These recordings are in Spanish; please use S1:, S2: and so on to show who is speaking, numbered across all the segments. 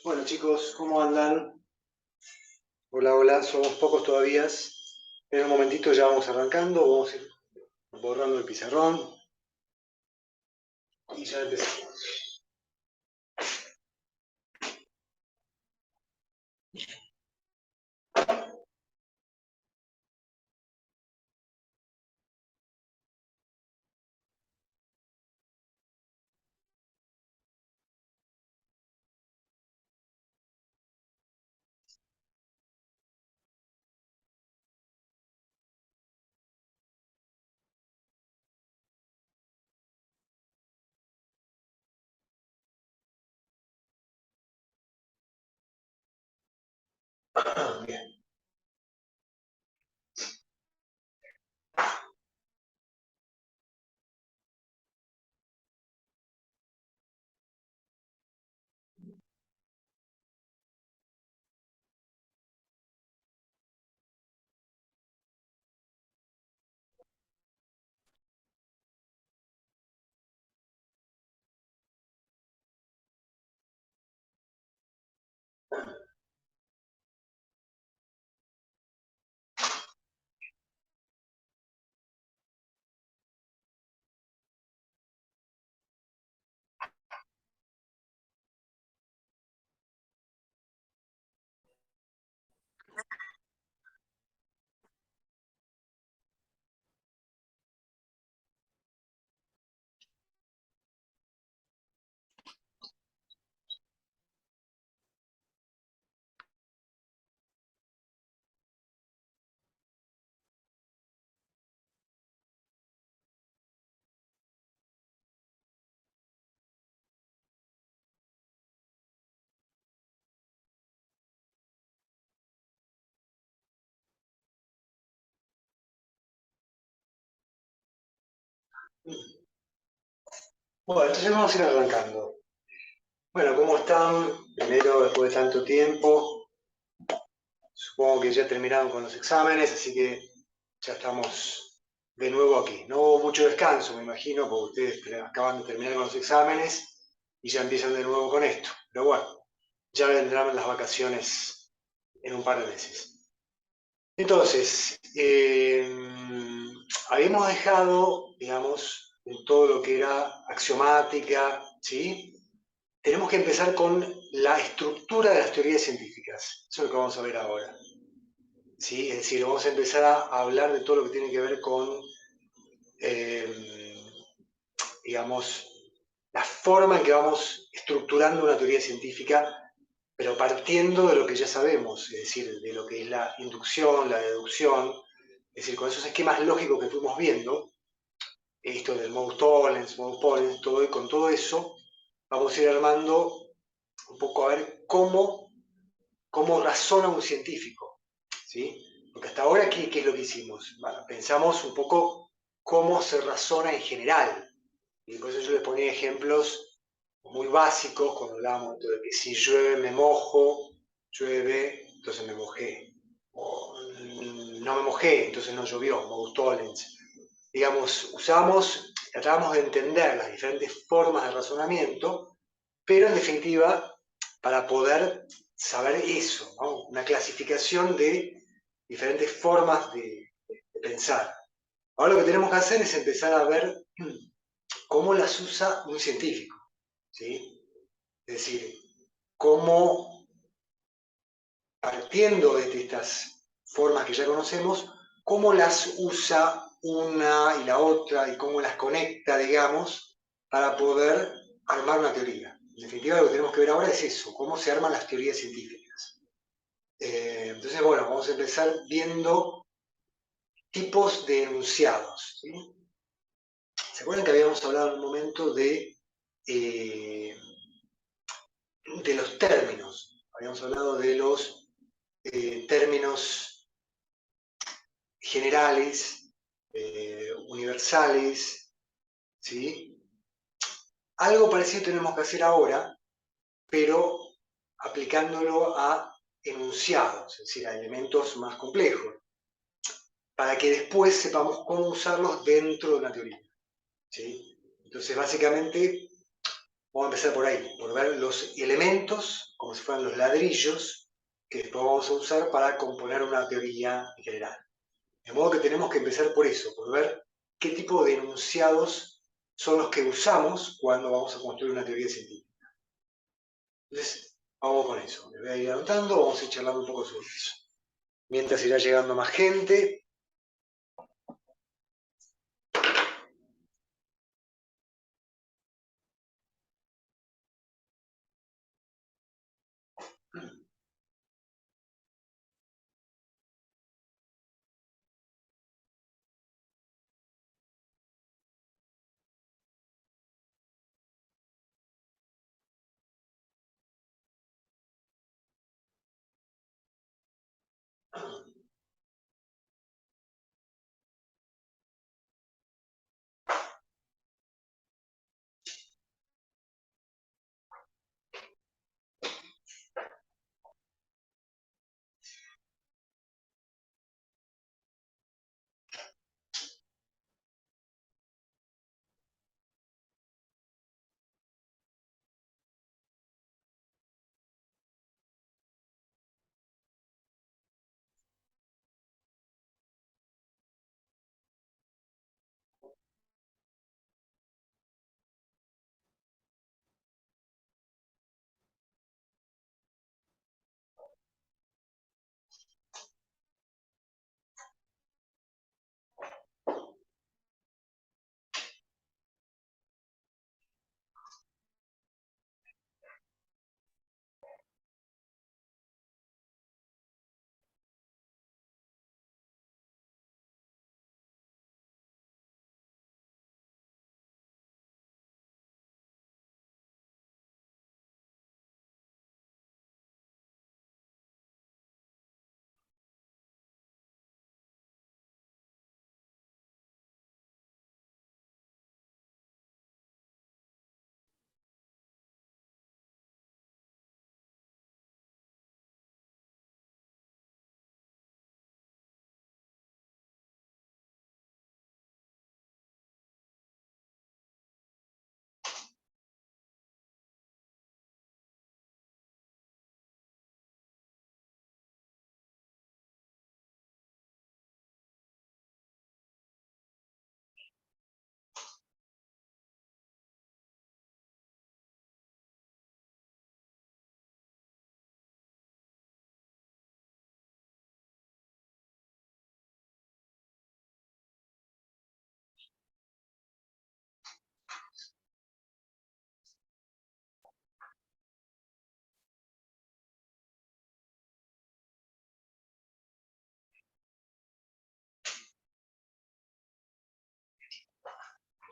S1: Bueno chicos, ¿cómo andan? Hola, hola, somos pocos todavía. En un momentito ya vamos arrancando, vamos a ir borrando el pizarrón y ya empezamos. Bien. Bueno, entonces vamos a ir arrancando. Bueno, ¿cómo están? Primero, después de tanto tiempo, supongo que ya terminaron con los exámenes, así que ya estamos de nuevo aquí. No hubo mucho descanso, me imagino, porque ustedes acaban de terminar con los exámenes y ya empiezan de nuevo con esto. Pero bueno, ya vendrán las vacaciones en un par de meses. Entonces, habíamos dejado, digamos, en todo lo que era axiomática, ¿sí? Tenemos que empezar con la estructura de las teorías científicas. Eso es lo que vamos a ver ahora, ¿sí? Es decir, vamos a empezar a hablar de todo lo que tiene que ver con, eh, digamos, la forma en que vamos estructurando una teoría científica, pero partiendo de lo que ya sabemos, es decir, de lo que es la inducción, la deducción, es decir, con esos esquemas lógicos que fuimos viendo, esto del modus tollens, modus ponens, todo, y con todo eso vamos a ir armando un poco a ver cómo razona un científico, ¿sí? Porque hasta ahora, ¿qué es lo que hicimos? Bueno, pensamos un poco cómo se razona en general, y por eso yo les ponía ejemplos muy básicos cuando hablábamos de que si llueve me mojo, llueve, entonces me mojé. O no me mojé, entonces no llovió, modus tollens. Digamos, tratamos de entender las diferentes formas de razonamiento, pero en definitiva, para poder saber eso, ¿no? Una clasificación de diferentes formas de pensar. Ahora lo que tenemos que hacer es empezar a ver cómo las usa un científico, ¿sí? Es decir, cómo, partiendo de estas formas que ya conocemos, cómo las usa una y la otra y cómo las conecta, digamos, para poder armar una teoría. En definitiva, lo que tenemos que ver ahora es eso, cómo se arman las teorías científicas. Entonces, bueno, vamos a empezar viendo tipos de enunciados, ¿sí? ¿Se acuerdan que habíamos hablado en un momento eh, de los términos? Habíamos hablado de los términos generales, universales, ¿sí? Algo parecido tenemos que hacer ahora, pero aplicándolo a enunciados, es decir, a elementos más complejos, para que después sepamos cómo usarlos dentro de una teoría, ¿sí? Entonces, básicamente, vamos a empezar por ahí, por ver los elementos, como si fueran los ladrillos, que después vamos a usar para componer una teoría general. De modo que tenemos que empezar por eso, por ver qué tipo de enunciados son los que usamos cuando vamos a construir una teoría científica. Entonces, vamos con eso. Les voy a ir anotando, vamos a ir charlando un poco sobre eso. Mientras irá llegando más gente.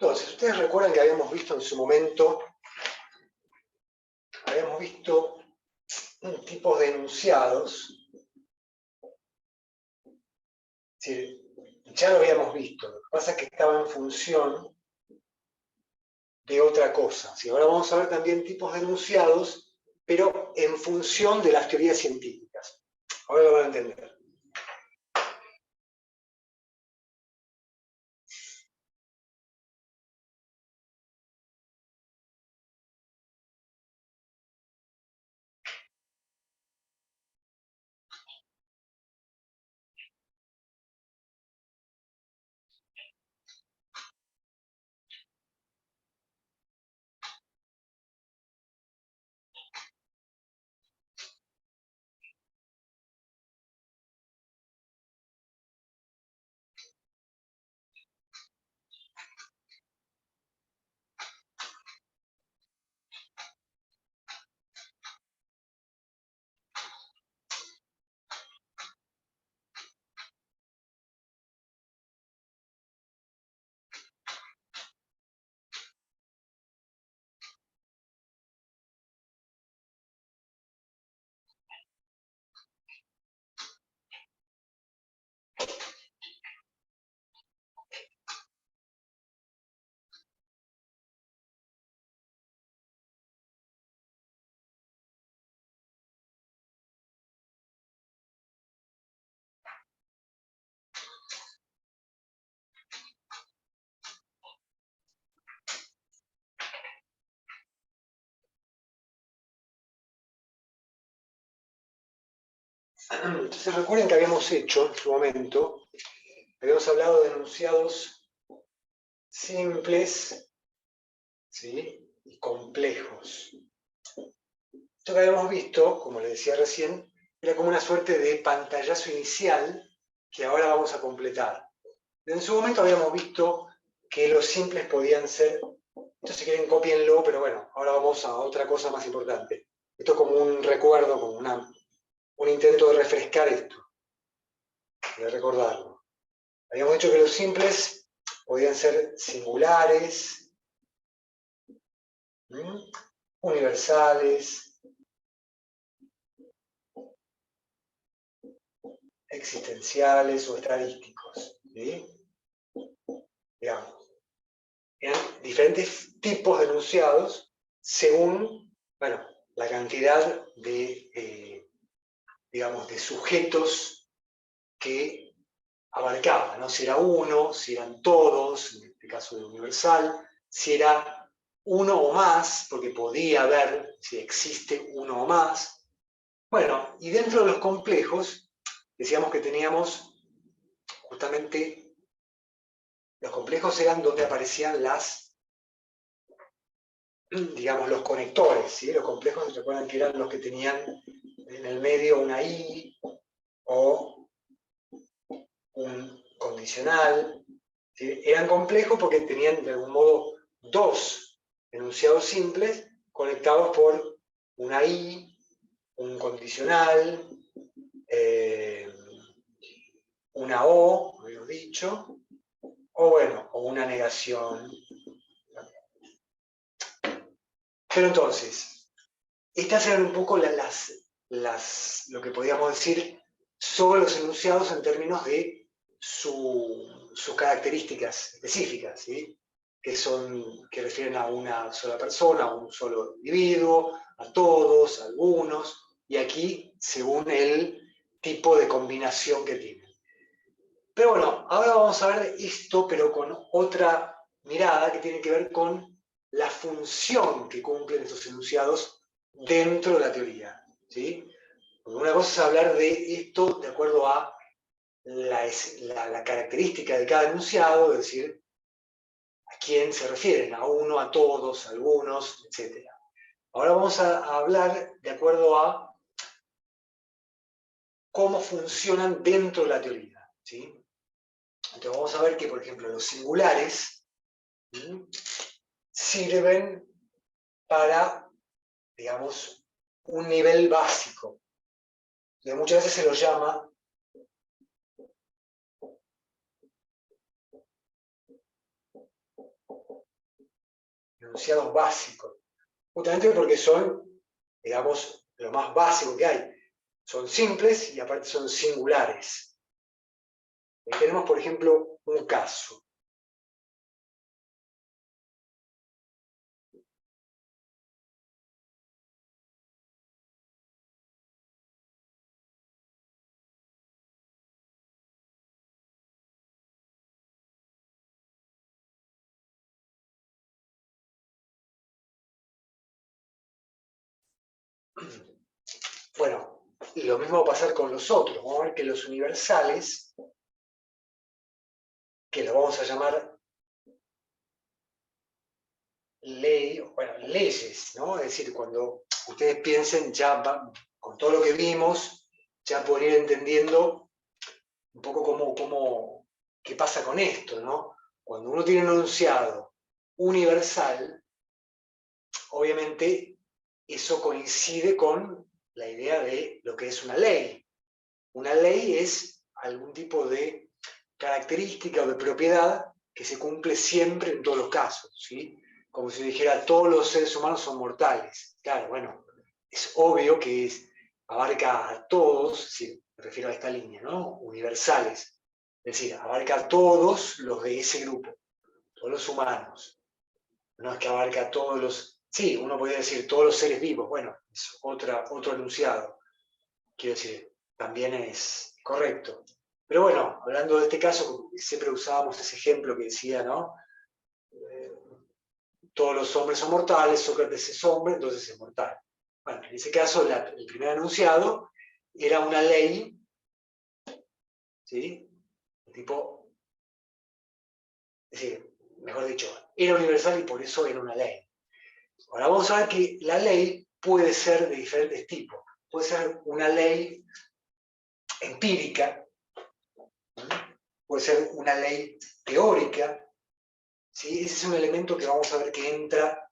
S1: Entonces, ustedes recuerdan que habíamos visto en su momento, habíamos visto un tipo de enunciados, es decir, ya lo habíamos visto, lo que pasa es que estaba en función de otra cosa. ¿Sí? Ahora vamos a ver también tipos de enunciados, pero en función de las teorías científicas. Ahora lo van a entender. Entonces recuerden que habíamos hecho en su momento, habíamos hablado de enunciados simples, ¿sí? Y complejos. Esto que habíamos visto, como les decía recién, era como una suerte de pantallazo inicial que ahora vamos a completar. En su momento habíamos visto que los simples podían ser, esto si quieren copienlo, pero bueno, ahora vamos a otra cosa más importante. Esto es como un recuerdo, como un intento de refrescar esto, de recordarlo. Habíamos dicho que los simples podían ser singulares, universales, existenciales o estadísticos. ¿Sí? Digamos, eran diferentes tipos de enunciados según, bueno, la cantidad de, digamos, de sujetos que abarcaba, ¿no? Si era uno, si eran todos, en este caso de universal, si era uno o más, porque podía haber, si existe uno o más. Bueno, y dentro de los complejos, decíamos que teníamos justamente, los complejos eran donde aparecían las, digamos, los conectores, ¿sí? Los complejos, recuerdan que eran los que tenían en el medio una I o un condicional, ¿sí? Eran complejos porque tenían de algún modo dos enunciados simples conectados por una I, un condicional, una O, habíamos dicho, o bueno, o una negación. Pero entonces, estas eran un poco lo que podríamos decir sobre los enunciados en términos de sus características específicas, ¿sí? Que refieren a una sola persona, a un solo individuo, a todos, a algunos, y aquí según el tipo de combinación que tienen. Pero bueno, ahora vamos a ver esto, pero con otra mirada que tiene que ver con la función que cumplen estos enunciados dentro de la teoría. ¿Sí? Porque una cosa es hablar de esto de acuerdo a la característica de cada enunciado, es decir, a quién se refieren, a uno, a todos, a algunos, etc. Ahora vamos a hablar de acuerdo a cómo funcionan dentro de la teoría. ¿Sí? Entonces vamos a ver que, por ejemplo, los singulares sirven para, digamos, un nivel básico. Entonces, muchas veces se los llama enunciados básicos, justamente porque son, digamos, lo más básico que hay. Son simples y aparte son singulares. Ahí tenemos, por ejemplo, un caso. Bueno, y lo mismo va a pasar con los otros. Vamos a ver que los universales, que los vamos a llamar leyes, ¿no? Es decir, cuando ustedes piensen ya con todo lo que vimos, ya podrían ir entendiendo un poco qué pasa con esto, ¿no? Cuando uno tiene un enunciado universal, obviamente eso coincide con la idea de lo que es una ley. Una ley es algún tipo de característica o de propiedad que se cumple siempre en todos los casos, ¿sí? Como si dijera, todos los seres humanos son mortales. Claro, bueno, es obvio que abarca a todos, sí, me refiero a esta línea, ¿no? Universales. Es decir, abarca a todos los de ese grupo, todos los humanos. No es que abarca a todos los... Sí, uno podría decir todos los seres vivos, bueno, es otro enunciado. Quiero decir, también es correcto. Pero bueno, hablando de este caso, siempre usábamos ese ejemplo que decía, ¿no? Todos los hombres son mortales, Sócrates es hombre, entonces es mortal. Bueno, en ese caso, el primer enunciado era una ley, ¿sí? Tipo, es decir, mejor dicho, era universal y por eso era una ley. Ahora vamos a ver que la ley puede ser de diferentes tipos. Puede ser una ley empírica, puede ser una ley teórica, ¿sí? Ese es un elemento que vamos a ver que entra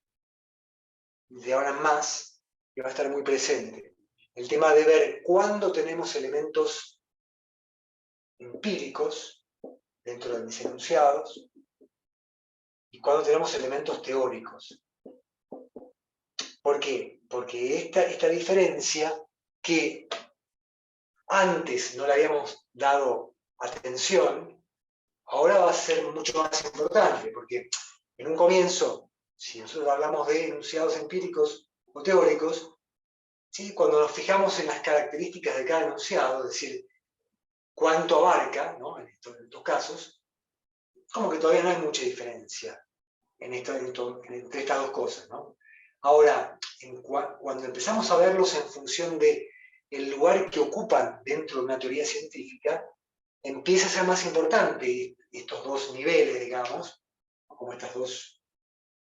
S1: de ahora en más, que va a estar muy presente. El tema de ver cuándo tenemos elementos empíricos dentro de mis enunciados y cuándo tenemos elementos teóricos. ¿Por qué? Porque esta diferencia que antes no le habíamos dado atención, ahora va a ser mucho más importante, porque en un comienzo, si nosotros hablamos de enunciados empíricos o teóricos, ¿sí? Cuando nos fijamos en las características de cada enunciado, es decir, cuánto abarca, ¿no? en estos casos, como que todavía no hay mucha diferencia entre estas dos cosas, ¿no? Ahora, cuando empezamos a verlos en función de el lugar que ocupan dentro de una teoría científica, empieza a ser más importante estos dos niveles, digamos, como estas dos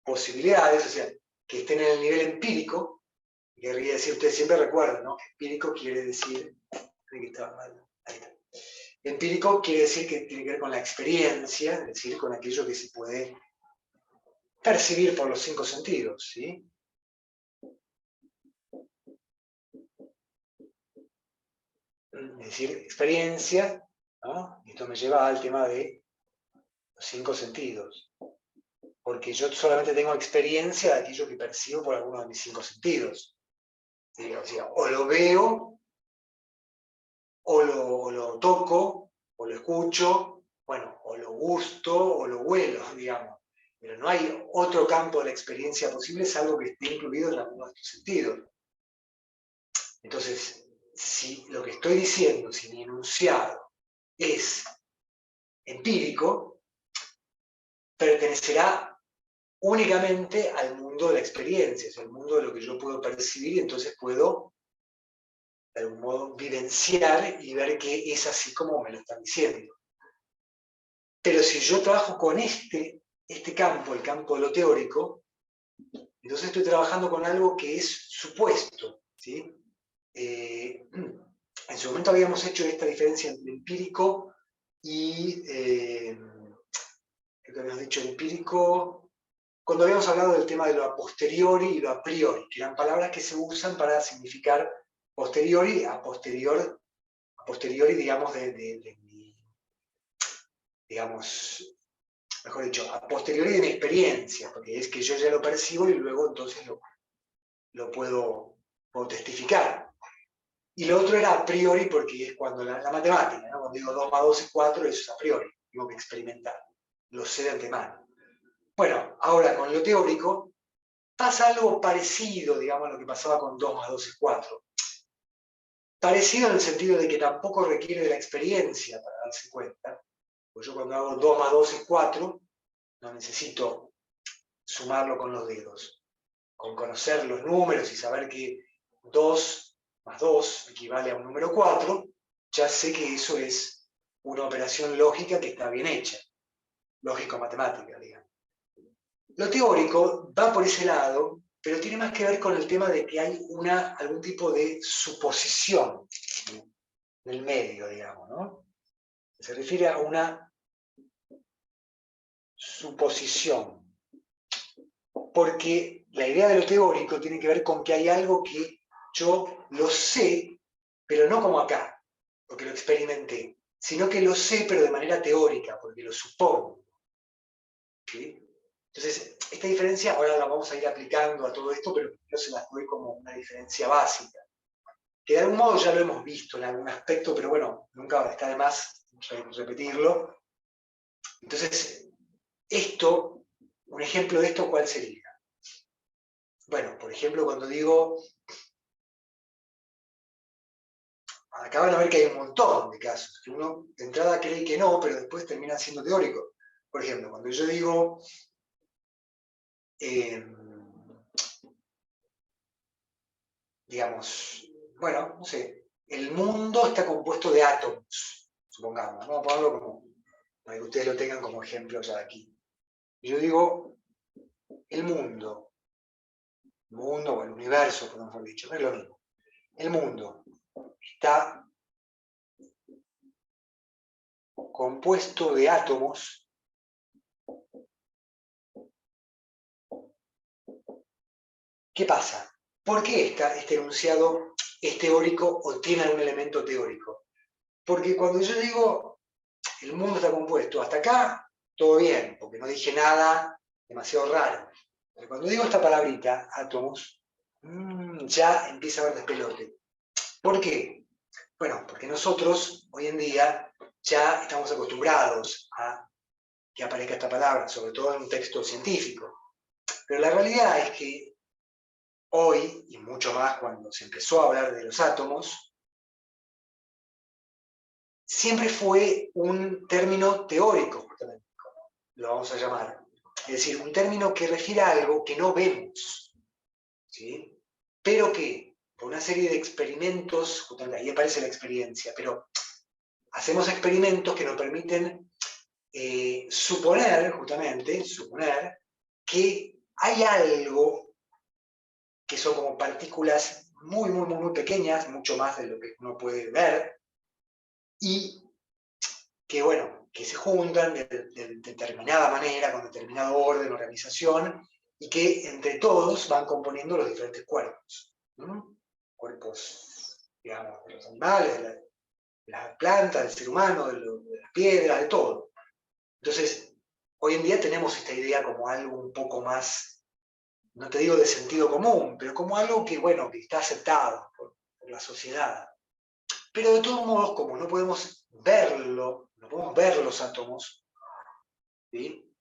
S1: posibilidades, o sea, que estén en el nivel empírico, querría decir, ustedes siempre recuerdan, ¿no? Empírico quiere decir, que estaba mal, ahí está. Empírico quiere decir que tiene que ver con la experiencia, es decir, con aquello que se puede percibir por los 5 sentidos, ¿sí? Es decir, experiencia, ¿no? Esto me lleva al tema de los 5 sentidos, porque yo solamente tengo experiencia de aquello que percibo por alguno de mis 5 sentidos. O sea, o lo veo, o lo toco, o lo escucho, bueno, o lo gusto, o lo huelo, digamos. Pero no hay otro campo de la experiencia posible salvo que esté incluido en alguno de estos sentidos. Entonces, si lo que estoy diciendo, si mi enunciado es empírico, pertenecerá únicamente al mundo de la experiencia, es el mundo de lo que yo puedo percibir y entonces puedo, de algún modo, vivenciar y ver que es así como me lo están diciendo. Pero si yo trabajo con este campo, el campo de lo teórico, entonces estoy trabajando con algo que es supuesto, ¿sí? En su momento habíamos hecho esta diferencia entre empírico y, creo que habíamos dicho empírico, cuando habíamos hablado del tema de lo a posteriori y lo a priori, que eran palabras que se usan para significar posteriori a posteriori, digamos, digamos, mejor dicho, a posteriori de mi experiencia, porque es que yo ya lo percibo y luego entonces lo puedo testificar. Y lo otro era a priori, porque es cuando la matemática, ¿no? Cuando digo 2 más 2 es 4, eso es a priori, tengo que experimentar, lo sé de antemano. Bueno, ahora con lo teórico pasa algo parecido, digamos, a lo que pasaba con 2 más 2 es 4. Parecido en el sentido de que tampoco requiere de la experiencia para darse cuenta. Pues yo cuando hago 2 más 2 es 4, no necesito sumarlo con los dedos. Con conocer los números y saber que 2 más 2 equivale a un número 4, ya sé que eso es una operación lógica que está bien hecha. Lógico-matemática, digamos. Lo teórico va por ese lado, pero tiene más que ver con el tema de que hay algún tipo de suposición en el medio, digamos, ¿no? Se refiere a una suposición. Porque la idea de lo teórico tiene que ver con que hay algo que yo lo sé, pero no como acá, porque lo experimenté, sino que lo sé, pero de manera teórica, porque lo supongo. ¿Sí? Entonces, esta diferencia ahora la vamos a ir aplicando a todo esto, pero yo se las doy como una diferencia básica, que de algún modo ya lo hemos visto en algún aspecto, pero bueno, nunca está de más repetirlo. Entonces, un ejemplo de esto, ¿cuál sería? Bueno, por ejemplo, cuando digo, acá van a ver que hay un montón de casos, que uno de entrada cree que no, pero después termina siendo teórico. Por ejemplo, cuando yo digo, digamos, bueno, no sé, el mundo está compuesto de átomos, supongamos, vamos a ponerlo como, para que ustedes lo tengan como ejemplo ya aquí. Yo digo, el mundo o el universo, por mejor dicho, no es lo mismo. El mundo está compuesto de átomos ¿Qué pasa? ¿Por qué este enunciado es teórico o tiene algún elemento teórico? Porque cuando yo digo el mundo está compuesto, hasta acá todo bien, porque no dije nada demasiado raro. Pero cuando digo esta palabrita, átomos, ya empieza a haber despelote. ¿Por qué? Bueno, porque nosotros hoy en día ya estamos acostumbrados a que aparezca esta palabra, sobre todo en un texto científico. Pero la realidad es que hoy, y mucho más cuando se empezó a hablar de los átomos, siempre fue un término teórico, justamente, lo vamos a llamar. Es decir, un término que refiere a algo que no vemos, ¿sí? Pero que, por una serie de experimentos, justamente ahí aparece la experiencia, pero hacemos experimentos que nos permiten suponer que hay algo que son como partículas muy, muy, muy, muy pequeñas, mucho más de lo que uno puede ver, y que, bueno, que se juntan de determinada manera, con determinado orden, organización, y que entre todos van componiendo los diferentes cuerpos. Cuerpos, digamos, de los animales, de las plantas, del ser humano, de las piedras, de todo. Entonces, hoy en día tenemos esta idea como algo un poco más, no te digo de sentido común, pero como algo que, bueno, que está aceptado por la sociedad. Pero de todos modos, como no podemos verlo, no podemos ver los átomos, ¿sí?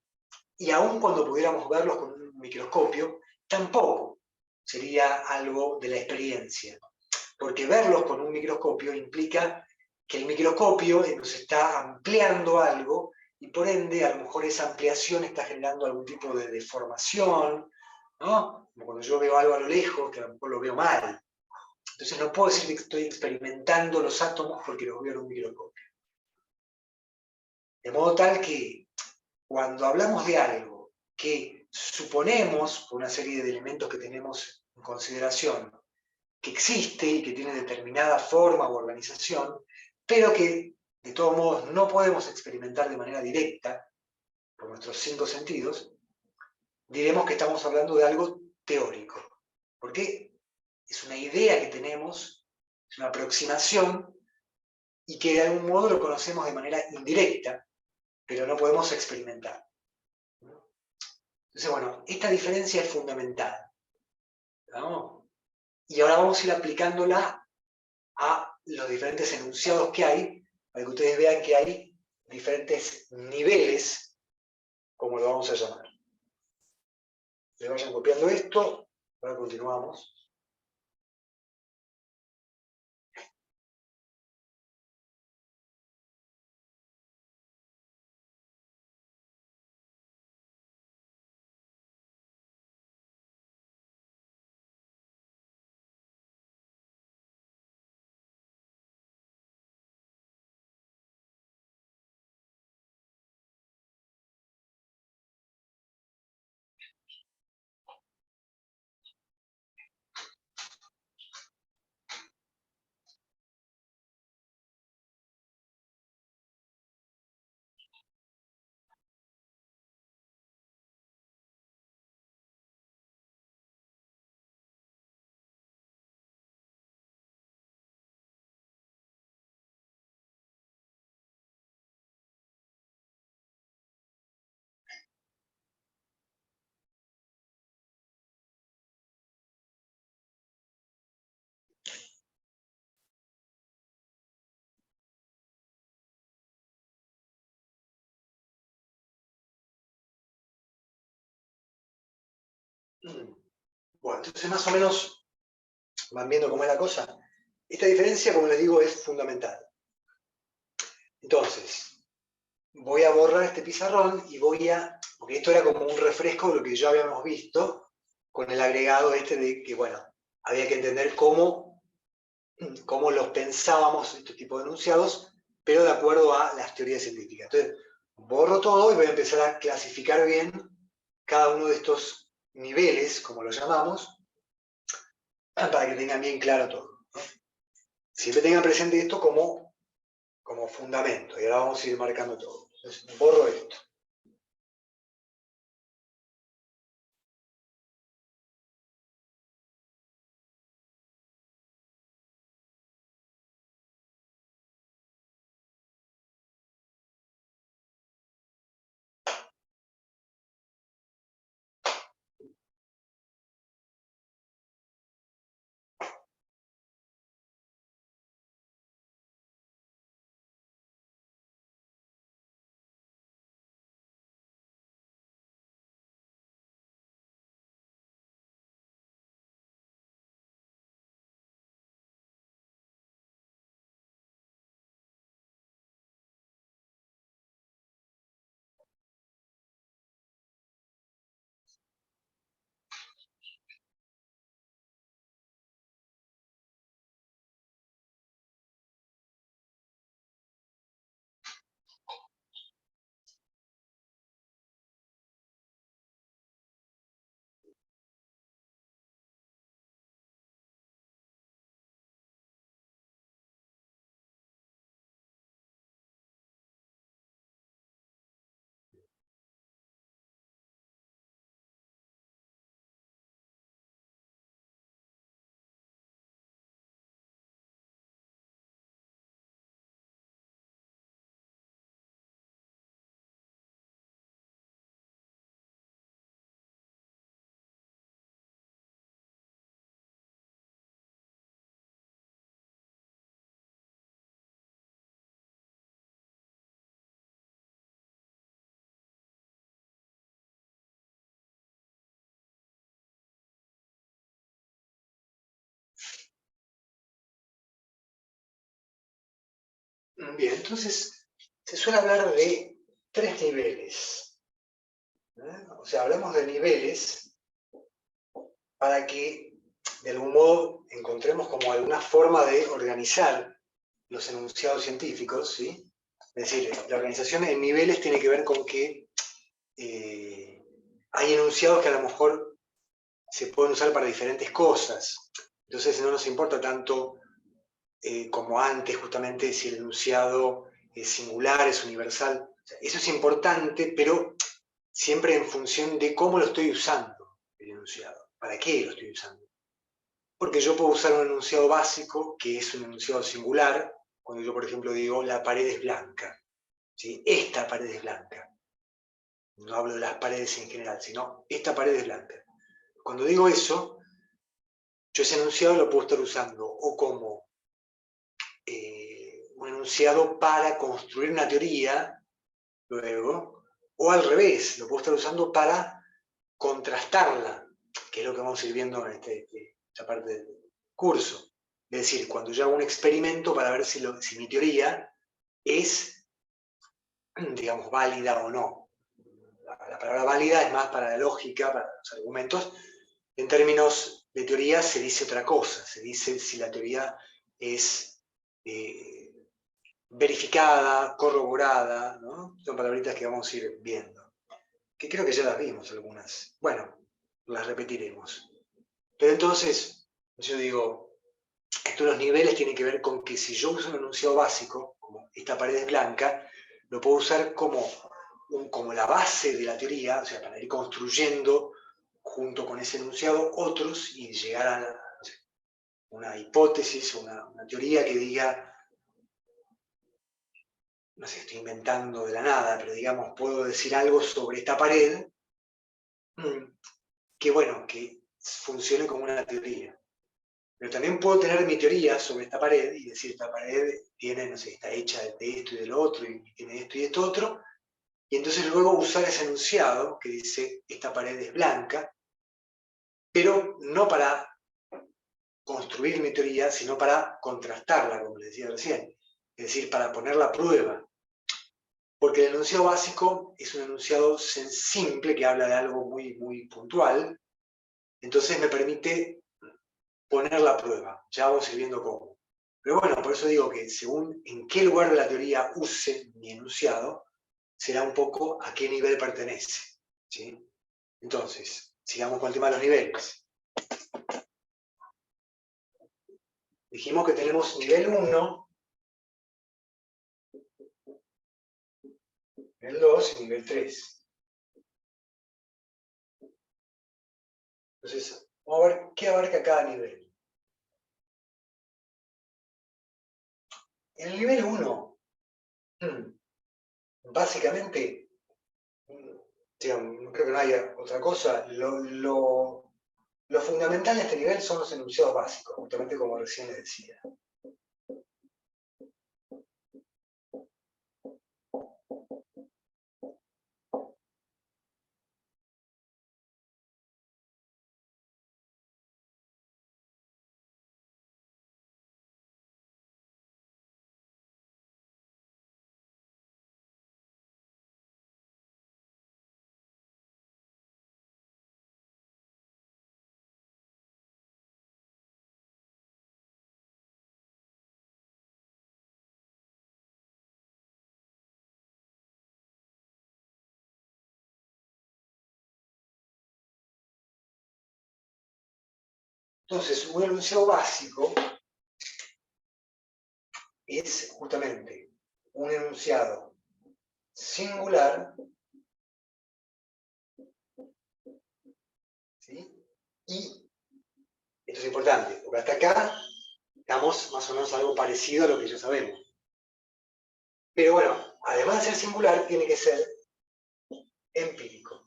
S1: Y aun cuando pudiéramos verlos con un microscopio, tampoco sería algo de la experiencia. Porque verlos con un microscopio implica que el microscopio nos está ampliando algo y por ende a lo mejor esa ampliación está generando algún tipo de deformación, ¿no? Como cuando yo veo algo a lo lejos, que a lo mejor lo veo mal. Entonces no puedo decir que estoy experimentando los átomos porque los veo en un microscopio. De modo tal que cuando hablamos de algo que suponemos, por una serie de elementos que tenemos en consideración, que existe y que tiene determinada forma o organización, pero que de todos modos no podemos experimentar de manera directa por nuestros 5 sentidos, diremos que estamos hablando de algo teórico. Porque es una idea que tenemos, es una aproximación, y que de algún modo lo conocemos de manera indirecta, pero no podemos experimentar. Entonces, bueno, esta diferencia es fundamental, ¿no? Y ahora vamos a ir aplicándola a los diferentes enunciados que hay, para que ustedes vean que hay diferentes niveles, como lo vamos a llamar. Le vayan copiando esto, ahora continuamos. Bueno, entonces más o menos van viendo cómo es la cosa. Esta diferencia, como les digo, es fundamental. Entonces, voy a borrar este pizarrón y porque esto era como un refresco de lo que ya habíamos visto, con el agregado este de que, bueno, había que entender cómo los pensábamos, este tipo de enunciados, pero de acuerdo a las teorías científicas. Entonces, borro todo y voy a empezar a clasificar bien cada uno de estos niveles, como lo llamamos, para que tengan bien claro todo, ¿no? Siempre tengan presente esto como fundamento, y ahora vamos a ir marcando todo. Entonces, borro esto. Bien, entonces se suele hablar de 3 niveles, ¿eh? O sea, hablamos de niveles para que de algún modo encontremos como alguna forma de organizar los enunciados científicos, ¿sí? Es decir, la organización en niveles tiene que ver con que hay enunciados que a lo mejor se pueden usar para diferentes cosas. Entonces no nos importa tanto como antes, justamente, si el enunciado es singular, es universal. O sea, eso es importante, pero siempre en función de cómo lo estoy usando, el enunciado. ¿Para qué lo estoy usando? Porque yo puedo usar un enunciado básico, que es un enunciado singular, cuando yo, por ejemplo, digo, la pared es blanca. ¿Sí? Esta pared es blanca. no hablo de las paredes en general, sino esta pared es blanca. Cuando digo eso, yo ese enunciado lo puedo estar usando o como un enunciado para construir una teoría, luego, o al revés, lo puedo estar usando para contrastarla, que es lo que vamos a ir viendo en esta parte del curso. Es decir, cuando yo hago un experimento para ver si mi teoría es, digamos, válida o no. La palabra válida es más para la lógica, para los argumentos. En términos de teoría se dice otra cosa, se dice si la teoría es verificada, corroborada, ¿no? Son palabritas que vamos a ir viendo, que creo que ya las vimos algunas. Bueno, las repetiremos. Pero entonces, yo digo, esto de los niveles tiene que ver con que si yo uso un enunciado básico, como esta pared es blanca, lo puedo usar como la base de la teoría, o sea, para ir construyendo junto con ese enunciado otros y llegar a no sé, una hipótesis o una teoría que diga, no sé, estoy inventando de la nada, pero digamos, puedo decir algo sobre esta pared que, bueno, que funcione como una teoría. Pero también puedo tener mi teoría sobre esta pared y decir, esta pared tiene, no sé, está hecha de esto y de lo otro, y tiene esto y esto otro, y entonces luego usar ese enunciado que dice, esta pared es blanca, pero no para construir mi teoría, sino para contrastarla, como les decía recién, es decir, para ponerla a prueba. Porque el enunciado básico es un enunciado simple que habla de algo muy, muy puntual, entonces me permite ponerla a prueba. Ya vamos a ir viendo cómo. Pero bueno, por eso digo que según en qué lugar de la teoría use mi enunciado, será un poco a qué nivel pertenece. ¿Sí? Entonces, sigamos con el tema de los niveles. Dijimos que tenemos nivel 1, nivel 2 y nivel 3. Entonces, vamos a ver qué abarca cada nivel. En el nivel 1, básicamente, creo que no haya otra cosa. Lo fundamental de este nivel son los enunciados básicos, justamente como recién les decía. Entonces, un enunciado básico es justamente un enunciado singular, ¿sí? Y esto es importante, porque hasta acá damos más o menos algo parecido a lo que ya sabemos. Pero bueno, además de ser singular, tiene que ser empírico.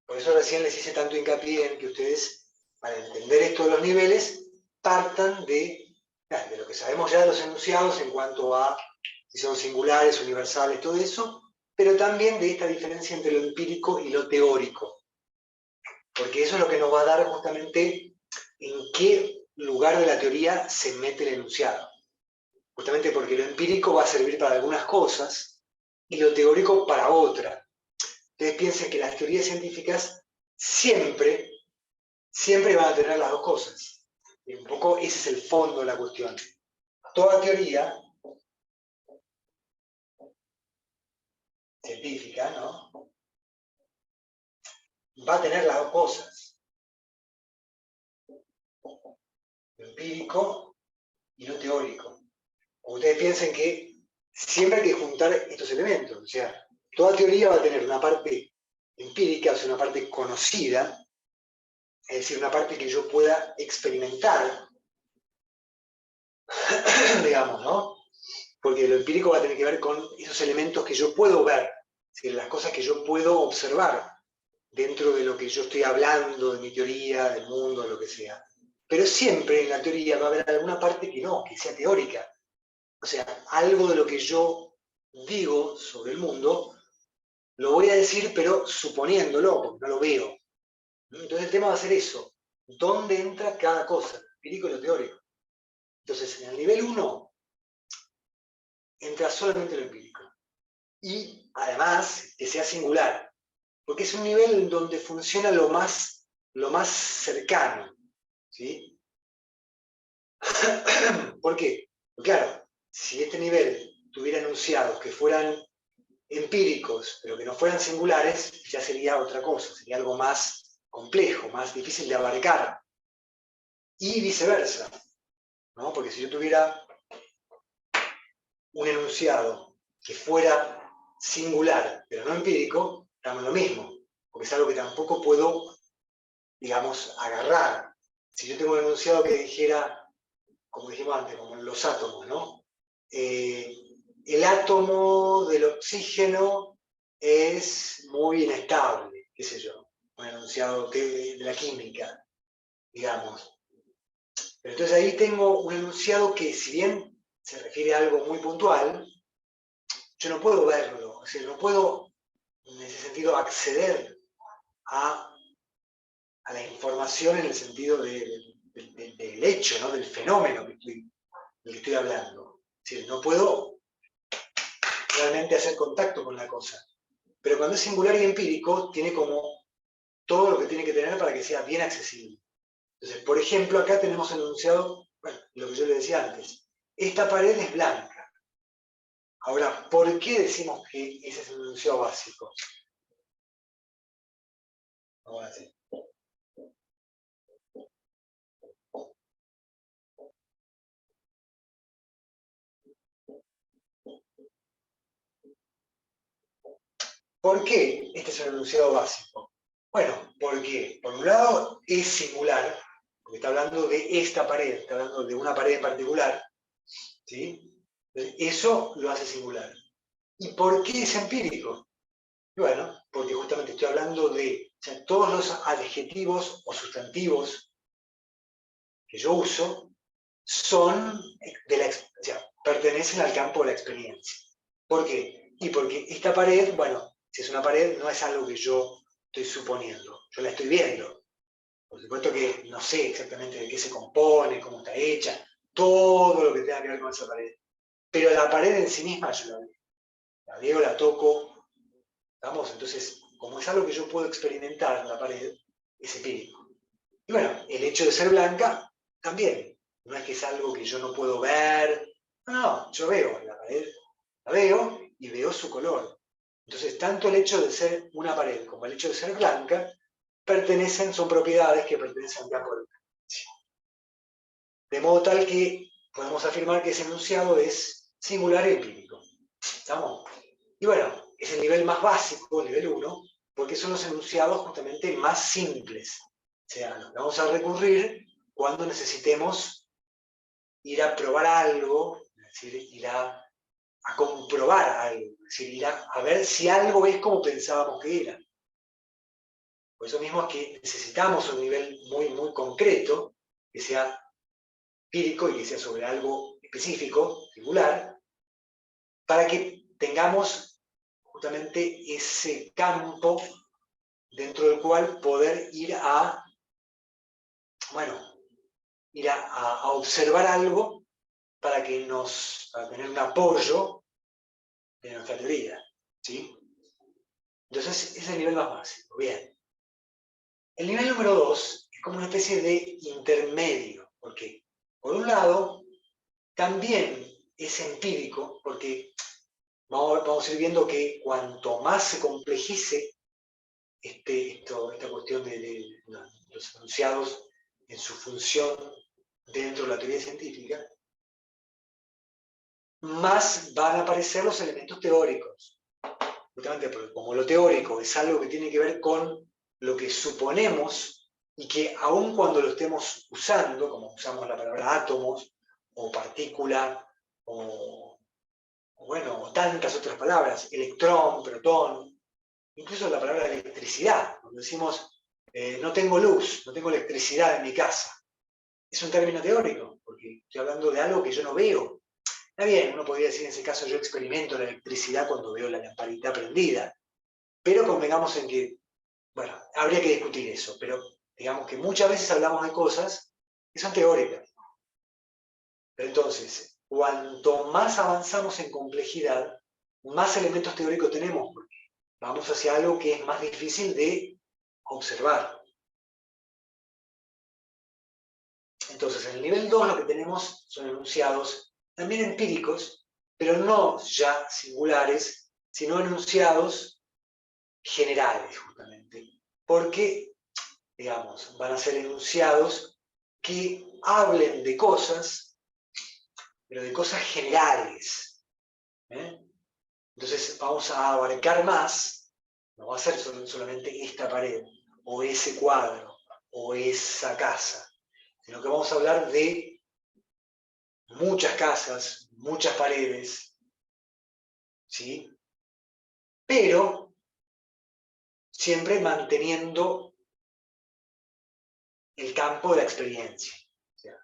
S1: Por eso recién les hice tanto hincapié en que ustedes, para entender esto de los niveles, partan de lo que sabemos ya de los enunciados en cuanto a si son singulares, universales, todo eso, pero también de esta diferencia entre lo empírico y lo teórico. Porque eso es lo que nos va a dar justamente en qué lugar de la teoría se mete el enunciado. Justamente porque lo empírico va a servir para algunas cosas y lo teórico para otras. Ustedes piensen que las teorías científicas siempre van a tener las dos cosas. Y un poco ese es el fondo de la cuestión. Toda teoría científica, ¿no?, va a tener las dos cosas. Lo empírico y lo teórico. Ustedes piensen que siempre hay que juntar estos elementos. O sea, toda teoría va a tener una parte empírica, o sea, una parte conocida, es decir, una parte que yo pueda experimentar, digamos, ¿no? porque lo empírico va a tener que ver con esos elementos que yo puedo ver, es decir, las cosas que yo puedo observar dentro de lo que yo estoy hablando, de mi teoría, del mundo, de lo que sea. Pero siempre en la teoría va a haber alguna parte que no, que sea teórica. O sea, algo de lo que yo digo sobre el mundo, lo voy a decir, pero suponiéndolo, porque no lo veo. Entonces el tema va a ser eso. ¿Dónde entra cada cosa? Lo empírico y lo teórico. Entonces, en el nivel 1 entra solamente lo empírico. Y además, que sea singular. Porque es un nivel en donde funciona lo más cercano. ¿Sí? ¿Por qué? Porque claro, si este nivel tuviera enunciados que fueran empíricos, pero que no fueran singulares, ya sería otra cosa, sería algo más complejo, más difícil de abarcar. Y viceversa, ¿no? Porque si yo tuviera un enunciado que fuera singular, pero no empírico, estamos en lo mismo, porque es algo que tampoco puedo, digamos, agarrar. Si yo tengo un enunciado que dijera, como dijimos antes, como en los átomos, ¿no? El átomo del oxígeno es muy inestable, qué sé yo, un enunciado de la química, digamos. Pero entonces ahí tengo un enunciado que, si bien se refiere a algo muy puntual, yo no puedo verlo, o sea, no puedo, en ese sentido, acceder a, a la información en el sentido del hecho, ¿no? Del fenómeno del que estoy hablando. Es decir, no puedo realmente hacer contacto con la cosa. Pero cuando es singular y empírico, tiene como todo lo que tiene que tener para que sea bien accesible. Entonces, por ejemplo, acá tenemos enunciado, bueno, lo que yo le decía antes, esta pared es blanca. Ahora, ¿por qué decimos que ese es el enunciado básico? Ahora sí. ¿Por qué este es el enunciado básico? Bueno, porque por un lado es singular, porque está hablando de esta pared, está hablando de una pared en particular, ¿sí? Eso lo hace singular. ¿Y por qué es empírico? Bueno, porque justamente estoy hablando de, o sea, todos los adjetivos o sustantivos que yo uso son o sea, pertenecen al campo de la experiencia. ¿Por qué? Y porque esta pared, bueno, si es una pared, no es algo que yo estoy suponiendo, yo la estoy viendo. Por supuesto que no sé exactamente de qué se compone, cómo está hecha, todo lo que tenga que ver con esa pared. Pero la pared en sí misma yo la veo. La veo, la toco, ¿vamos? Entonces, como es algo que yo puedo experimentar, la pared, es empírico. Y bueno, el hecho de ser blanca, también. No es que es algo que yo no puedo ver. No, no, yo veo la pared, la veo y veo su color. Entonces, tanto el hecho de ser una pared como el hecho de ser blanca son propiedades que pertenecen al campo de la experiencia. De modo tal que podemos afirmar que ese enunciado es singular y empírico. ¿Estamos? Y bueno, es el nivel más básico, el nivel 1, porque son los enunciados justamente más simples. O sea, a los que vamos a recurrir cuando necesitemos ir a probar algo, es decir, ir a comprobar algo, es decir, ir a ver si algo es como pensábamos que era. Por eso mismo es que necesitamos un nivel muy, muy concreto, que sea empírico y que sea sobre algo específico, singular, para que tengamos justamente ese campo dentro del cual poder ir a, bueno, ir a observar algo para tener un apoyo de nuestra teoría, ¿sí? Entonces, ese es el nivel más básico, bien. El nivel número 2 es como una especie de intermedio, porque por un lado, también es empírico, porque vamos a ir viendo que cuanto más se complejice esta cuestión de los enunciados en su función dentro de la teoría científica, más van a aparecer los elementos teóricos. Justamente porque como lo teórico es algo que tiene que ver con lo que suponemos y que aun cuando lo estemos usando, como usamos la palabra átomos o partícula o bueno, o tantas otras palabras, electrón, protón, incluso la palabra electricidad, cuando decimos no tengo luz, no tengo electricidad en mi casa. Es un término teórico, porque estoy hablando de algo que yo no veo. Está bien, uno podría decir en ese caso yo experimento la electricidad cuando veo la lamparita prendida, pero convengamos en que, bueno, habría que discutir eso, pero digamos que muchas veces hablamos de cosas que son teóricas. Pero entonces, cuanto más avanzamos en complejidad, más elementos teóricos tenemos, porque vamos hacia algo que es más difícil de observar. Entonces, en el nivel 2 lo que tenemos son enunciados también empíricos, pero no ya singulares, sino enunciados generales, justamente. Porque, digamos, van a ser enunciados que hablen de cosas, pero de cosas generales. ¿Eh? Entonces, vamos a abarcar más, no va a ser solamente esta pared, o ese cuadro, o esa casa, sino que vamos a hablar de muchas casas, muchas paredes, ¿sí? Pero siempre manteniendo el campo de la experiencia. O sea,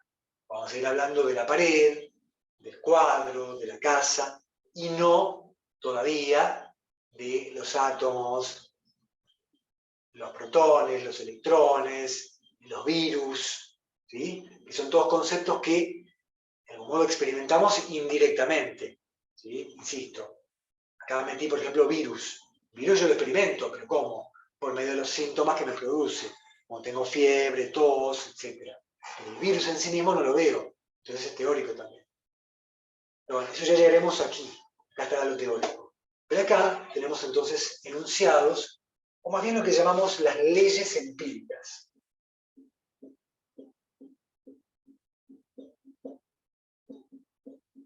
S1: vamos a ir hablando de la pared, del cuadro, de la casa, y no todavía de los átomos, los protones, los electrones, los virus, ¿sí? Que son todos conceptos que de algún modo experimentamos indirectamente, ¿sí? Insisto, acá metí, por ejemplo, virus. Virus yo lo experimento, pero ¿cómo? Por medio de los síntomas que me produce. Como tengo fiebre, tos, etc. Pero el virus en sí mismo no lo veo. Entonces es teórico también. Pero bueno, eso ya llegaremos aquí. Acá está lo teórico. Pero acá tenemos entonces enunciados, o más bien lo que llamamos las leyes empíricas.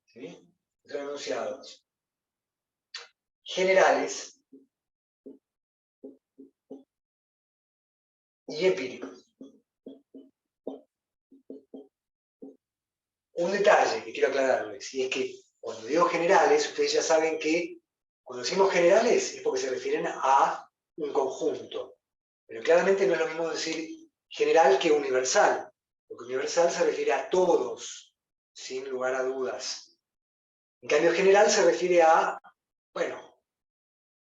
S1: ¿Sí? Son enunciados generales y empíricos. Un detalle que quiero aclararles, y es que cuando digo generales, ustedes ya saben que cuando decimos generales es porque se refieren a un conjunto. Pero claramente no es lo mismo decir general que universal, porque universal se refiere a todos, sin lugar a dudas. En cambio, general se refiere a, bueno,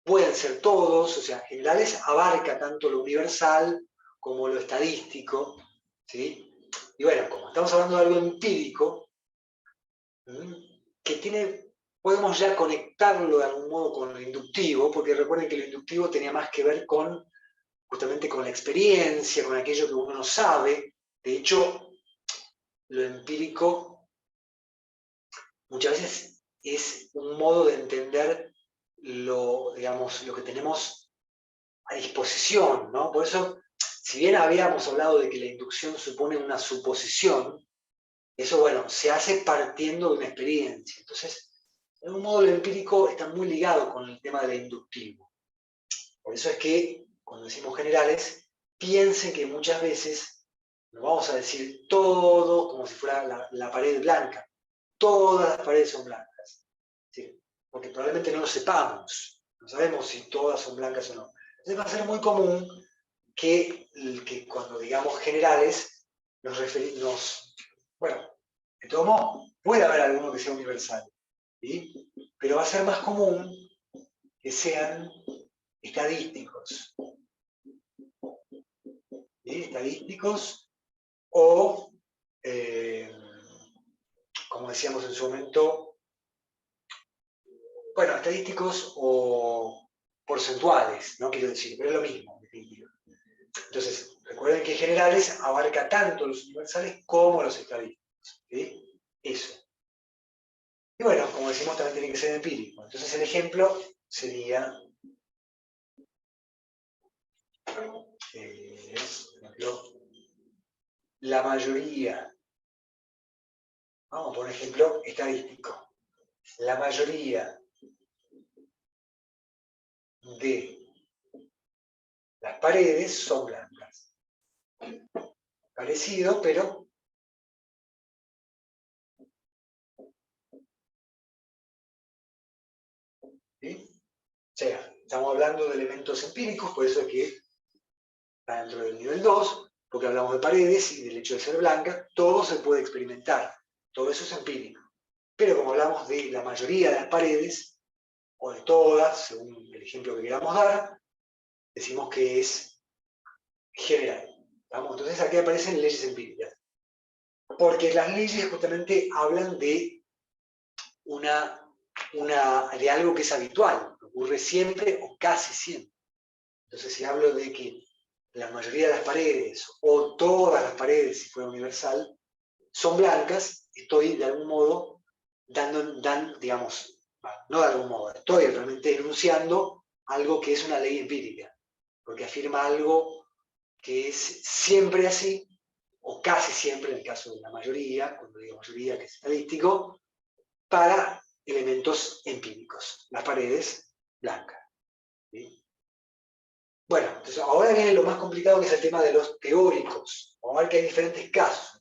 S1: pueden ser todos, o sea, generales abarca tanto lo universal como lo estadístico, ¿sí? Y bueno, como estamos hablando de algo empírico, que tiene, podemos ya conectarlo de algún modo con lo inductivo, porque recuerden que lo inductivo tenía más que ver con justamente con la experiencia, con aquello que uno no sabe. De hecho, lo empírico muchas veces es un modo de entender lo, digamos, lo que tenemos a disposición, ¿no? Por eso, si bien habíamos hablado de que la inducción supone una suposición, eso, bueno, se hace partiendo de una experiencia. Entonces, de un modo lo empírico está muy ligado con el tema de lo inductivo. Por eso es que, cuando decimos generales, piensen que muchas veces no vamos a decir todo como si fuera la pared blanca. Todas las paredes son blancas. ¿Sí? Porque probablemente no lo sepamos. No sabemos si todas son blancas o no. Entonces va a ser muy común que cuando digamos generales nos referimos, bueno, de todo modo, puede haber alguno que sea universal, ¿sí? Pero va a ser más común que sean estadísticos, ¿sí? Estadísticos o, eh, como decíamos en su momento, bueno, estadísticos o porcentuales, no quiero decir, pero es lo mismo, en definitiva. Entonces, recuerden que generales abarca tanto los universales como los estadísticos, ¿sí? Eso. Y bueno, como decimos, también tiene que ser empírico. Entonces el ejemplo sería, por ejemplo, la mayoría, vamos a poner un ejemplo estadístico, la mayoría de las paredes son blancas. Parecido, pero sea, estamos hablando de elementos empíricos, por eso es que está dentro del nivel 2, porque hablamos de paredes y del hecho de ser blanca, todo se puede experimentar, todo eso es empírico. Pero como hablamos de la mayoría de las paredes, o de todas, según el ejemplo que queramos dar, decimos que es general. ¿Vamos? Entonces aquí aparecen leyes empíricas. Porque las leyes justamente hablan de, de algo que es habitual, que ocurre siempre o casi siempre. Entonces si hablo de que la mayoría de las paredes, o todas las paredes, si fuera universal, son blancas, estoy de algún modo digamos, no de algún modo, estoy realmente enunciando algo que es una ley empírica, porque afirma algo que es siempre así, o casi siempre, en el caso de la mayoría, cuando digo mayoría que es estadístico, para elementos empíricos, las paredes blancas. ¿Sí? Bueno, entonces ahora viene lo más complicado, que es el tema de los teóricos. Vamos a ver que hay diferentes casos.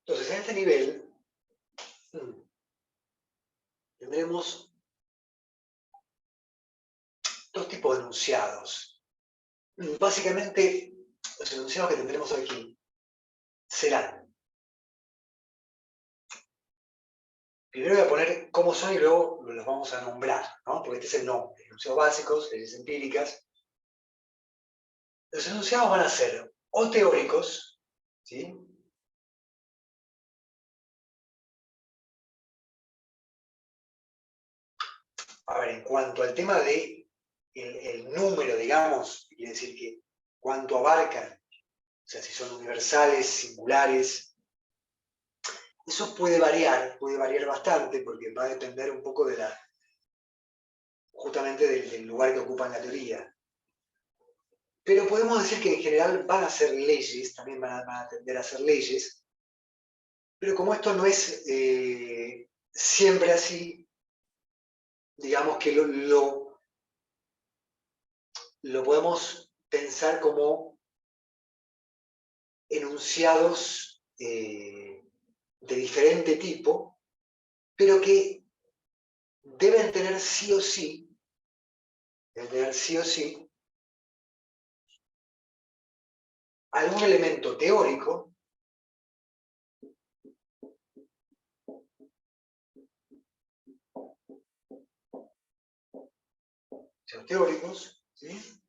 S1: Entonces, en este nivel tendremos dos tipos de enunciados. Básicamente, los enunciados que tendremos aquí serán, primero voy a poner cómo son y luego los vamos a nombrar, ¿no? Porque este es el nombre, enunciados básicos, leyes empíricas. Los enunciados van a ser o teóricos, ¿sí? A ver, en cuanto al tema de el número, digamos, quiere decir que cuánto abarcan, o sea, si son universales, singulares, eso puede variar bastante, porque va a depender un poco de justamente del lugar que ocupa en la teoría. Pero podemos decir que en general van a ser leyes, también van a tender a ser leyes, pero como esto no es siempre así, digamos que lo podemos pensar como enunciados de diferente tipo, pero que deben tener sí o sí, algún elemento teórico, teóricos, ¿sí?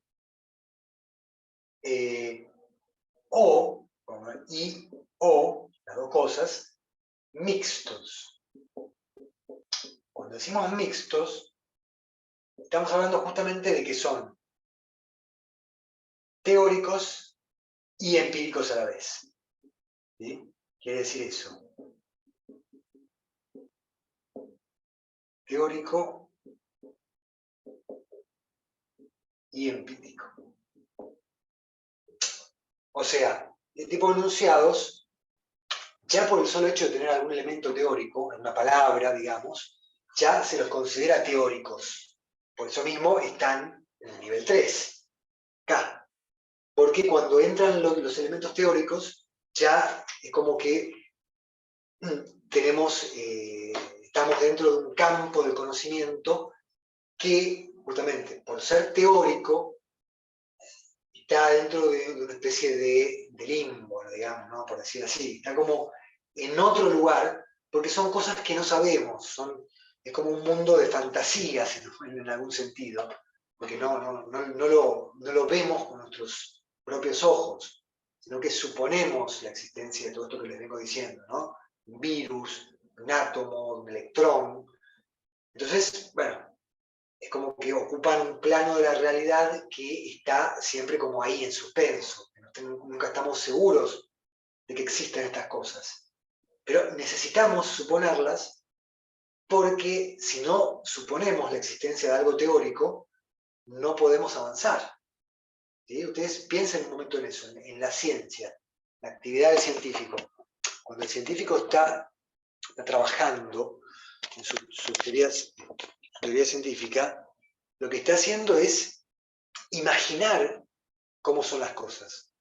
S1: O, y o, las dos cosas, mixtos. Cuando decimos mixtos, estamos hablando justamente de que son teóricos y empíricos a la vez. ¿Sí? Quiere decir eso. Teórico y empírico. O sea, el tipo de enunciados, ya por el solo hecho de tener algún elemento teórico, en una palabra, digamos, ya se los considera teóricos. Por eso mismo están en el nivel 3, K. Porque cuando entran los elementos teóricos, ya es como que estamos dentro de un campo del conocimiento que, justamente, por ser teórico, está dentro de una especie de limbo, digamos, ¿no? Por decir así. Está como en otro lugar, porque son cosas que no sabemos, es como un mundo de fantasías en algún sentido, porque no lo vemos con nuestros propios ojos, sino que suponemos la existencia de todo esto que les vengo diciendo, ¿no? Un virus, un átomo, un electrón. Entonces, bueno, es como que ocupan un plano de la realidad que está siempre como ahí en suspenso. Nunca estamos seguros de que existen estas cosas. Pero necesitamos suponerlas porque si no suponemos la existencia de algo teórico, no podemos avanzar. ¿Sí? Ustedes piensen un momento en eso, en la ciencia, la actividad del científico. Cuando el científico está trabajando en su teoría científica, lo que está haciendo es imaginar cómo son las cosas.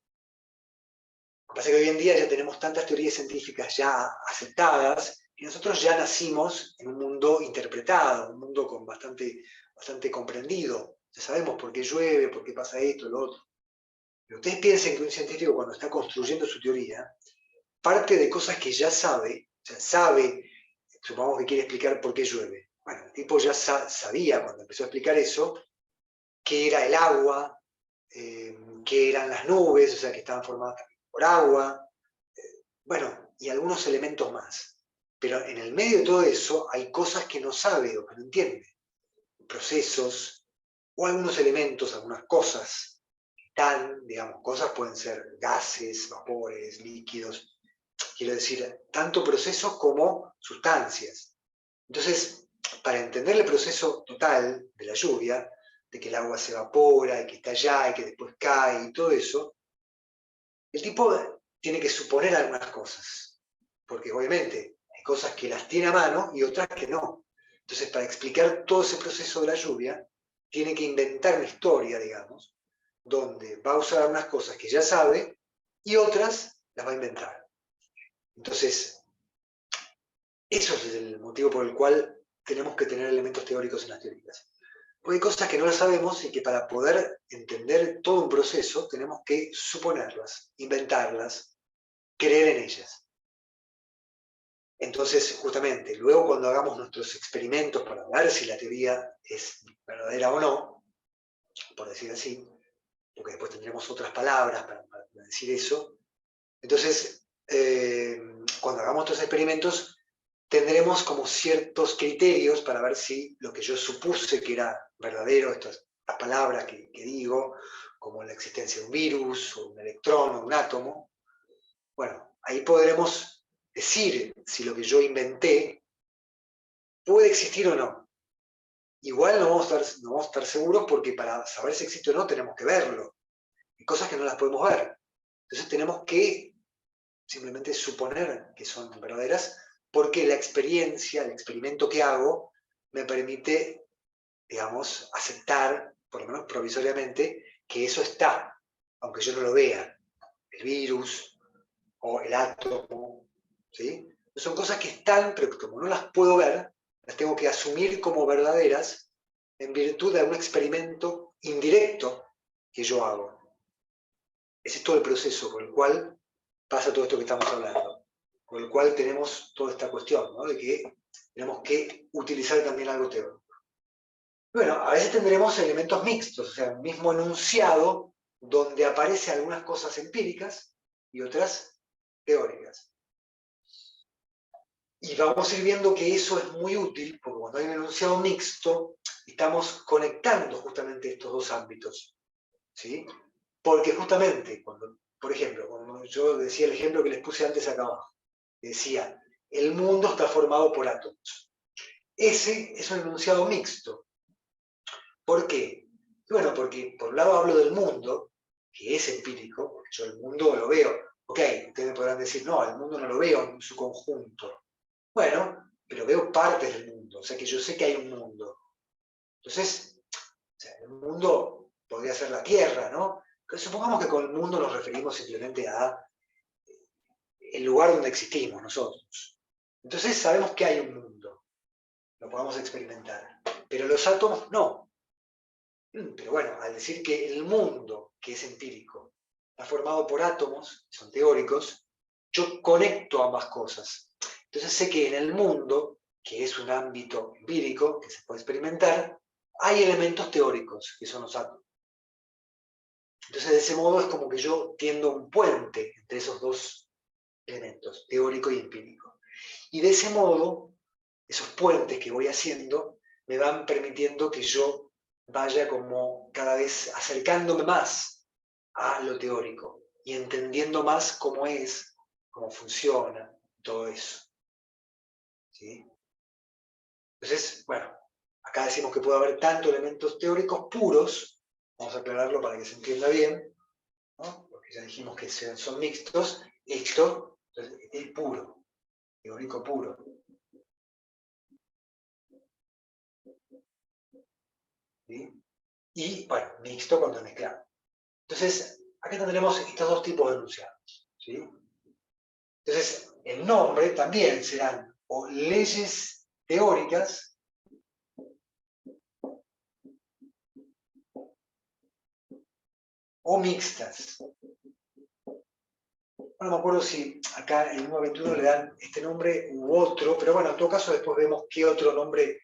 S1: Lo que pasa es que hoy en día ya tenemos tantas teorías científicas ya aceptadas y nosotros ya nacimos en un mundo interpretado, un mundo con bastante comprendido. Ya sabemos por qué llueve, por qué pasa esto, lo otro. Pero ustedes piensen que un científico cuando está construyendo su teoría, parte de cosas que ya sabe, o sea, sabe, supongamos que quiere explicar por qué llueve. Bueno, el tipo ya sabía cuando empezó a explicar eso, qué era el agua, qué eran las nubes, o sea, que estaban formadas por agua, bueno, y algunos elementos más. Pero en el medio de todo eso hay cosas que no sabe o que no entiende. Procesos, o algunos elementos, algunas cosas. Digamos, cosas pueden ser gases, vapores, líquidos, quiero decir, tanto procesos como sustancias. Entonces, para entender el proceso total de la lluvia, de que el agua se evapora, y que está allá, y que después cae, y todo eso, el tipo tiene que suponer algunas cosas, porque obviamente hay cosas que las tiene a mano y otras que no. Entonces, para explicar todo ese proceso de la lluvia, tiene que inventar una historia, digamos, donde va a usar algunas cosas que ya sabe y otras las va a inventar. Entonces, eso es el motivo por el cual tenemos que tener elementos teóricos en las teorías. Porque hay cosas que no las sabemos y que para poder entender todo un proceso tenemos que suponerlas, inventarlas, creer en ellas. Entonces, justamente, luego cuando hagamos nuestros experimentos para ver si la teoría es verdadera o no, por decir así, porque después tendremos otras palabras para decir eso, entonces, cuando hagamos estos experimentos, tendremos como ciertos criterios para ver si lo que yo supuse que era verdadero, estas palabras que digo, como la existencia de un virus, o un electrón, o un átomo, bueno, ahí podremos decir si lo que yo inventé puede existir o no. Igual no vamos a estar seguros porque para saber si existe o no tenemos que verlo. Hay cosas que no las podemos ver. Entonces tenemos que simplemente suponer que son verdaderas porque la experiencia, el experimento que hago, me permite, digamos, aceptar, por lo menos provisoriamente, que eso está, aunque yo no lo vea. El virus o el átomo, ¿sí? Son cosas que están, pero como no las puedo ver, las tengo que asumir como verdaderas en virtud de un experimento indirecto que yo hago. Ese es todo el proceso por el cual pasa todo esto que estamos hablando. Por el cual tenemos toda esta cuestión, ¿no? De que tenemos que utilizar también algo teórico. Bueno, a veces tendremos elementos mixtos, o sea, un mismo enunciado donde aparecen algunas cosas empíricas y otras teóricas. Y vamos a ir viendo que eso es muy útil, porque cuando hay un enunciado mixto, estamos conectando justamente estos dos ámbitos, ¿sí? Porque justamente, cuando, por ejemplo, cuando yo decía el ejemplo que les puse antes acá abajo, decía, el mundo está formado por átomos. Ese es un enunciado mixto. ¿Por qué? Bueno, porque por un lado hablo del mundo, que es empírico, porque yo el mundo lo veo. Ok, ustedes me podrán decir, no, el mundo no lo veo en su conjunto. Bueno, pero veo partes del mundo, o sea que yo sé que hay un mundo. Entonces, o sea, el mundo podría ser la Tierra, ¿no? Pero supongamos que con el mundo nos referimos simplemente a el lugar donde existimos nosotros. Entonces sabemos que hay un mundo, lo podemos experimentar, pero los átomos no. Pero bueno, al decir que el mundo, que es empírico, está formado por átomos, son teóricos, yo conecto ambas cosas. Entonces sé que en el mundo, que es un ámbito empírico, que se puede experimentar, hay elementos teóricos, que son los átomos. Entonces de ese modo es como que yo tiendo un puente entre esos dos elementos, teórico y empírico. Y de ese modo, esos puentes que voy haciendo me van permitiendo que yo vaya como cada vez acercándome más a lo teórico y entendiendo más cómo es, cómo funciona, todo eso. ¿Sí? Entonces, bueno, acá decimos que puede haber tanto elementos teóricos puros, vamos a aclararlo para que se entienda bien, ¿no? Porque ya dijimos que son mixtos, esto es puro, teórico puro. ¿Sí? Y, bueno, mixto cuando mezclamos. Entonces, acá tendremos estos dos tipos de enunciados. ¿Sí? Entonces, el nombre también serán o leyes teóricas o mixtas. No me acuerdo si acá en 1.21 le dan este nombre u otro, pero bueno, en todo caso después vemos qué otro nombre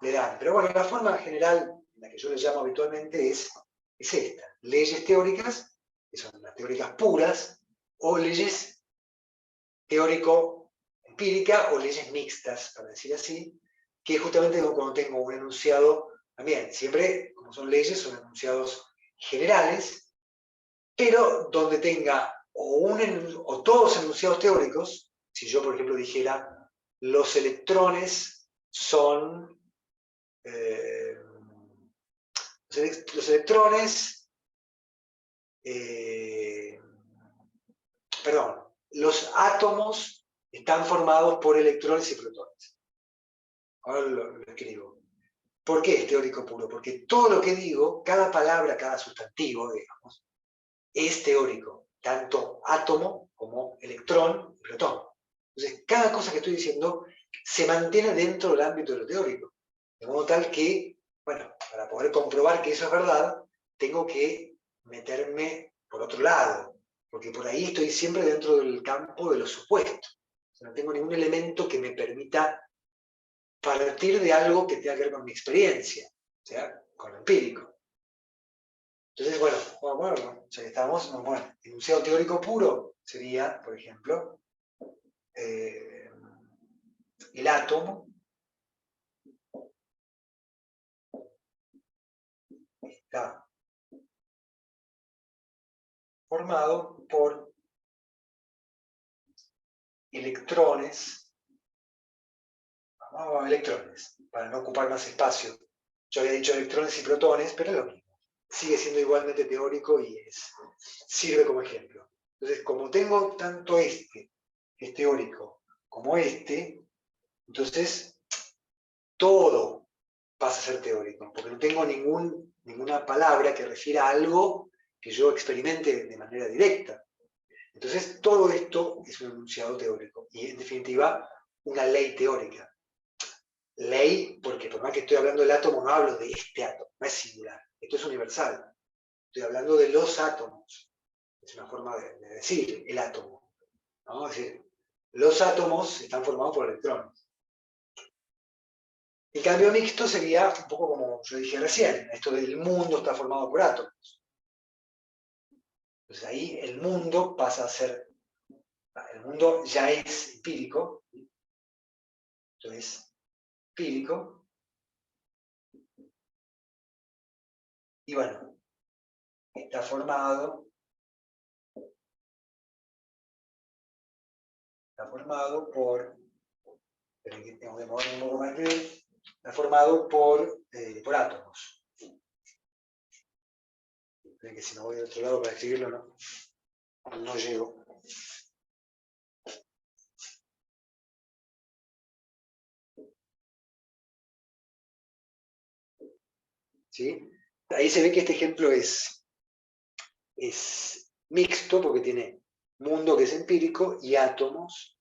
S1: le dan. Pero bueno, la forma general, la que yo le llamo habitualmente, es esta. Leyes teóricas, que son las teóricas puras, o leyes teórico-empírica, o leyes mixtas, para decir así, que justamente cuando tengo un enunciado, también, siempre, como son leyes, son enunciados generales, pero donde tenga o todos enunciados teóricos, si yo, por ejemplo, dijera, los electrones son, los electrones, perdón, los átomos están formados por electrones y protones. Ahora lo escribo. ¿Por qué es teórico puro? Porque todo lo que digo, cada palabra, cada sustantivo, digamos, es teórico, tanto átomo como electrón y protón. Entonces, cada cosa que estoy diciendo se mantiene dentro del ámbito de lo teórico. De modo tal que, bueno, para poder comprobar que eso es verdad, tengo que meterme por otro lado, porque por ahí estoy siempre dentro del campo de los supuestos. O sea, no tengo ningún elemento que me permita partir de algo que tenga que ver con mi experiencia, o sea, con lo empírico. Entonces, bueno, ya que estamos, bueno, enunciado teórico puro sería, por ejemplo, eh, el átomo está formado por electrones, electrones, para no ocupar más espacio. Yo había dicho electrones y protones, pero es lo mismo. Sigue siendo igualmente teórico y sirve como ejemplo. Entonces, como tengo tanto este, que es teórico, como este, entonces todo pasa a ser teórico, porque no tengo ninguna palabra que refiera a algo que yo experimente de manera directa. Entonces, todo esto es un enunciado teórico y, en definitiva, una ley teórica. Ley, porque por más que estoy hablando del átomo, no hablo de este átomo, no es singular. Esto es universal. Estoy hablando de los átomos. Es una forma de decir el átomo, ¿no? Es decir, los átomos están formados por electrones. El cambio mixto sería un poco como yo dije recién, esto del mundo está formado por átomos. Entonces ahí el mundo pasa a ser, el mundo ya es empírico, entonces empírico, y bueno, está formado pero que tengo que mover un poco más está formado por átomos. Que si no voy al otro lado para escribirlo, no llego. ¿Sí? Ahí se ve que este ejemplo es mixto porque tiene mundo que es empírico y átomos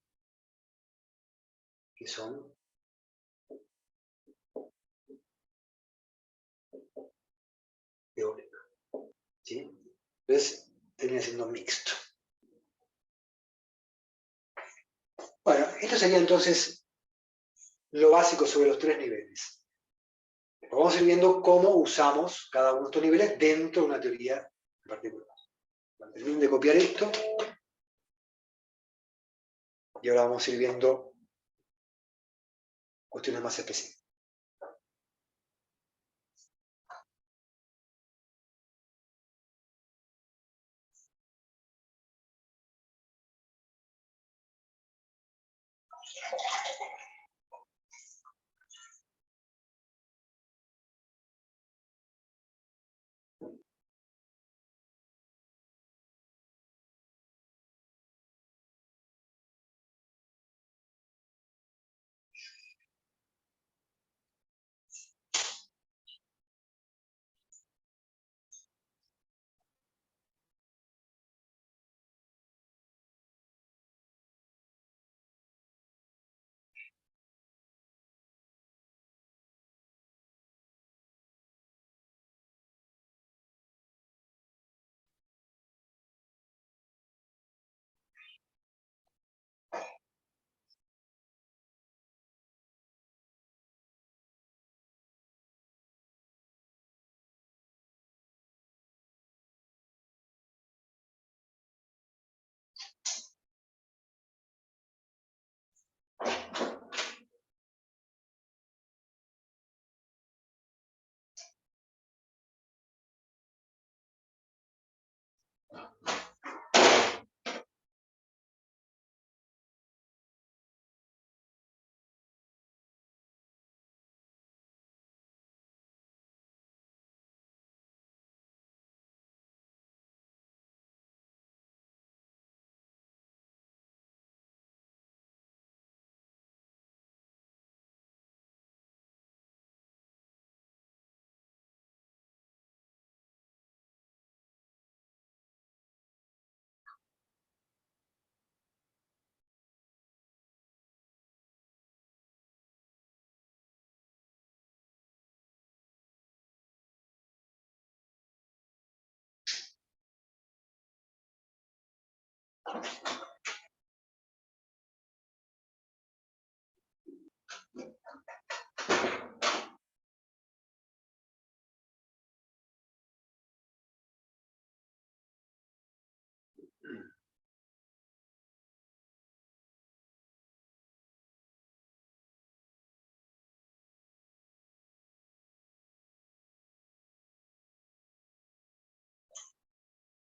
S1: que son teóricos. ¿Sí? Entonces termina siendo mixto. Bueno, esto sería entonces lo básico sobre los tres niveles. Vamos a ir viendo cómo usamos cada uno de estos niveles dentro de una teoría en particular. Termino de copiar esto y ahora vamos a ir viendo cuestiones más específicas.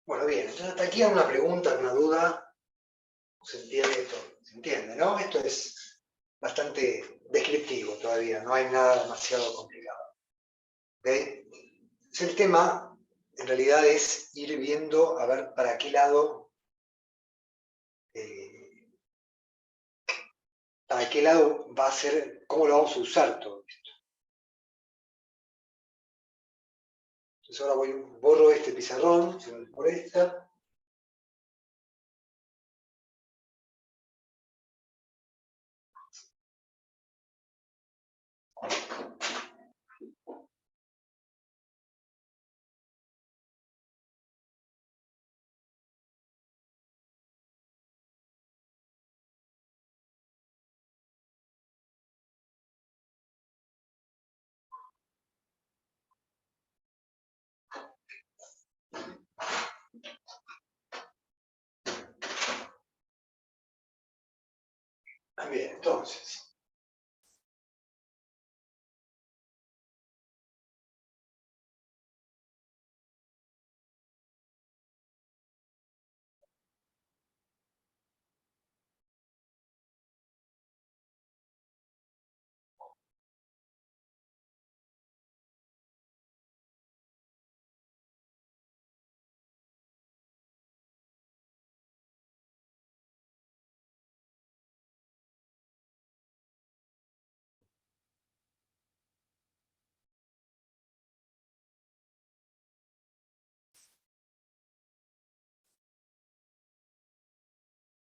S1: Bueno, bien, entonces hasta aquí hay una pregunta, una duda, se entiende esto, se entiende, ¿no? Esto es bastante descriptivo todavía, no hay nada demasiado complicado. ¿Ok? Entonces el tema, en realidad, es ir viendo, a ver, para qué lado, va a ser, cómo lo vamos a usar todo esto. Entonces ahora borro este pizarrón, se va por esta. Bien, entonces.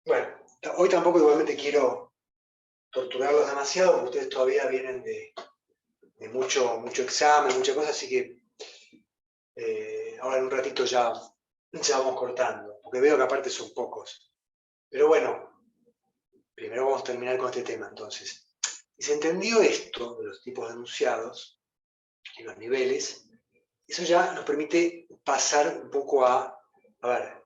S1: Bueno, hoy tampoco igualmente quiero torturarlos demasiado, porque ustedes todavía vienen de mucho examen, mucha cosa, así que ahora en un ratito ya vamos cortando, porque veo que aparte son pocos. Pero bueno, primero vamos a terminar con este tema entonces. Si se entendió esto de los tipos de enunciados y los niveles, eso ya nos permite pasar un poco a ver,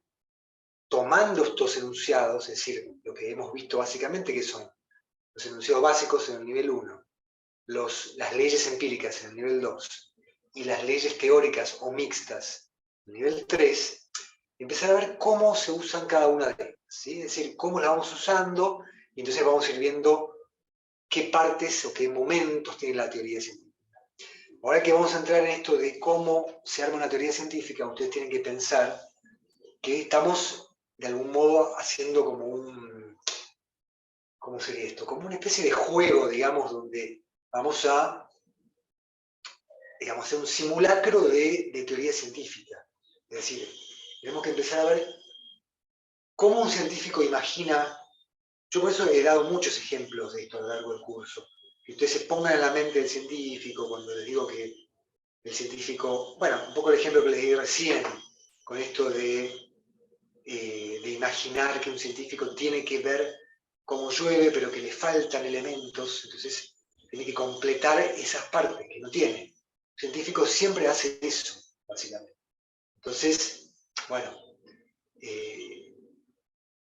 S1: tomando estos enunciados, es decir, lo que hemos visto básicamente, que son los enunciados básicos en el nivel 1, las leyes empíricas en el nivel 2 y las leyes teóricas o mixtas en el nivel 3, empezar a ver cómo se usan cada una de ellas, ¿sí? Es decir, cómo las vamos usando, y entonces vamos a ir viendo qué partes o qué momentos tiene la teoría científica. Ahora que vamos a entrar en esto de cómo se arma una teoría científica, ustedes tienen que pensar que estamos de algún modo haciendo como ¿cómo sería esto? Como una especie de juego, digamos, donde vamos a, digamos, hacer un simulacro de teoría científica. Es decir, tenemos que empezar a ver cómo un científico imagina. Yo por eso he dado muchos ejemplos de esto a lo largo del curso. Que ustedes se pongan en la mente del científico cuando les digo que el científico, bueno, un poco el ejemplo que les di recién, con esto de imaginar que un científico tiene que ver cómo llueve, pero que le faltan elementos, entonces tiene que completar esas partes que no tiene. El científico siempre hace eso, básicamente. Entonces, bueno,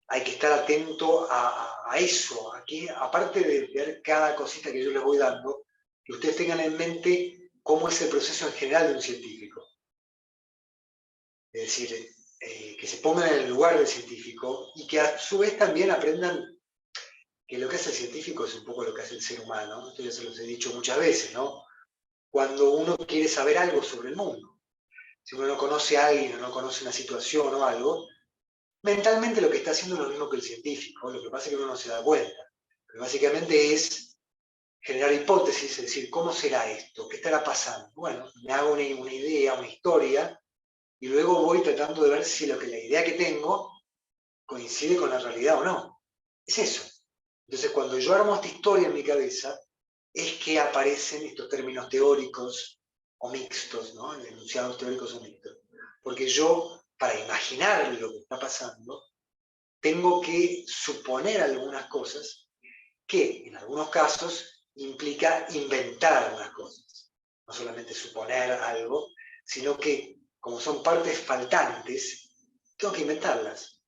S1: hay que estar atento a eso, aquí, aparte de ver cada cosita que yo les voy dando, que ustedes tengan en mente cómo es el proceso en general de un científico. Es decir, que se pongan en el lugar del científico y que a su vez también aprendan que lo que hace el científico es un poco lo que hace el ser humano. Esto ya se los he dicho muchas veces, ¿no? Cuando uno quiere saber algo sobre el mundo, si uno no conoce a alguien o no conoce una situación o algo, mentalmente lo que está haciendo es lo mismo que el científico, lo que pasa es que uno no se da cuenta. Pero básicamente es generar hipótesis, es decir, ¿cómo será esto? ¿Qué estará pasando? Bueno, me hago una idea, una historia, y luego voy tratando de ver si lo que la idea que tengo coincide con la realidad o no. Es eso. Entonces, cuando yo armo esta historia en mi cabeza, es que aparecen estos términos teóricos o mixtos, ¿no? Enunciados teóricos o mixtos. Porque yo, para imaginar lo que está pasando, tengo que suponer algunas cosas que, en algunos casos, implica inventar algunas cosas. No solamente suponer algo, sino que, como son partes faltantes, tengo que inventarlas.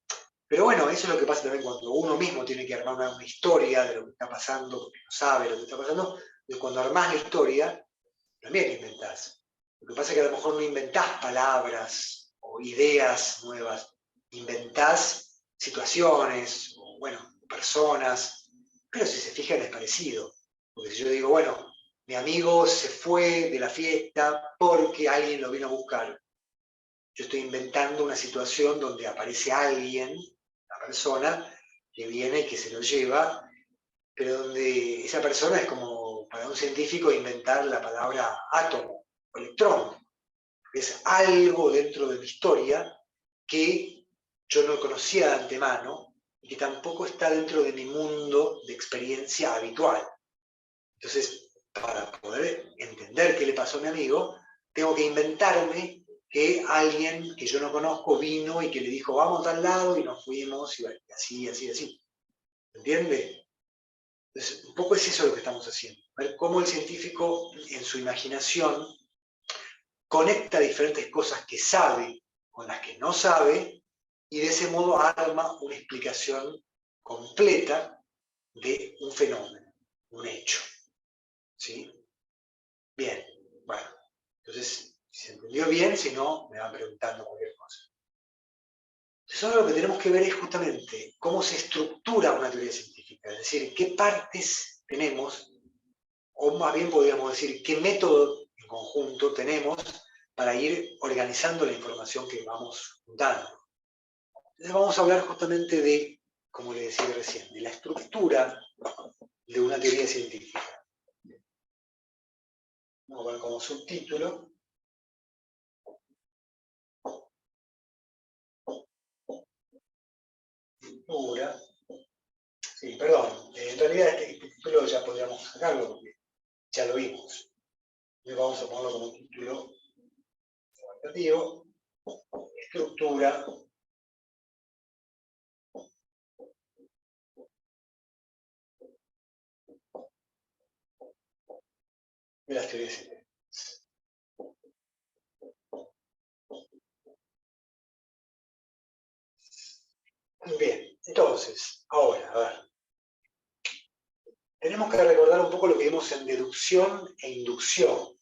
S1: Pero bueno, eso es lo que pasa también cuando uno mismo tiene que armar una historia de lo que está pasando, porque no sabe lo que está pasando. Y cuando armás la historia, también inventás. Lo que pasa es que a lo mejor no inventás palabras o ideas nuevas, inventás situaciones, o bueno, personas, pero si se fijan es parecido. Porque si yo digo, bueno, mi amigo se fue de la fiesta porque alguien lo vino a buscar, yo estoy inventando una situación donde aparece alguien, la persona, que viene y que se lo lleva, pero donde esa persona es como para un científico inventar la palabra átomo o electrón. Es algo dentro de mi historia que yo no conocía de antemano y que tampoco está dentro de mi mundo de experiencia habitual. Entonces, para poder entender qué le pasó a mi amigo, tengo que inventarme que alguien que yo no conozco vino y que le dijo, vamos a tal lado, y nos fuimos, y así, así, así. ¿Entiende? Entonces, un poco es eso lo que estamos haciendo. Ver cómo el científico, en su imaginación, conecta diferentes cosas que sabe con las que no sabe, y de ese modo arma una explicación completa de un fenómeno, un hecho. ¿Sí? Bien, bueno, entonces, si se entendió bien, si no, me van preguntando cualquier cosa. Entonces, ahora lo que tenemos que ver es justamente cómo se estructura una teoría científica, es decir, qué partes tenemos, o más bien podríamos decir, qué método en conjunto tenemos para ir organizando la información que vamos juntando. Entonces, vamos a hablar justamente de, como le decía recién, de la estructura de una teoría científica. Vamos a poner como subtítulo estructura. Sí, perdón, en realidad este título ya podríamos sacarlo porque ya lo vimos. Entonces vamos a ponerlo como título facultativo, estructura de las teorías científicas. Bien, entonces, ahora, a ver, tenemos que recordar un poco lo que vimos en deducción e inducción.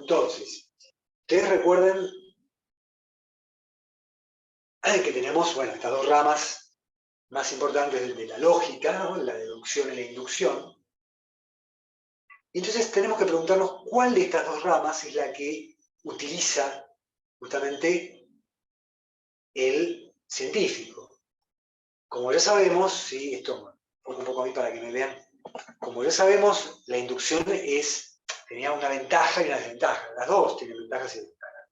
S1: Entonces, ustedes recuerden que tenemos, bueno, estas dos ramas más importantes de la lógica, ¿no? La deducción y la inducción. Y entonces tenemos que preguntarnos cuál de estas dos ramas es la que utiliza justamente el científico. Como ya sabemos, ¿sí? Esto pongo un poco a mí para que me vean, como ya sabemos, la inducción tenía una ventaja y una desventaja. Las dos tienen ventajas y desventajas.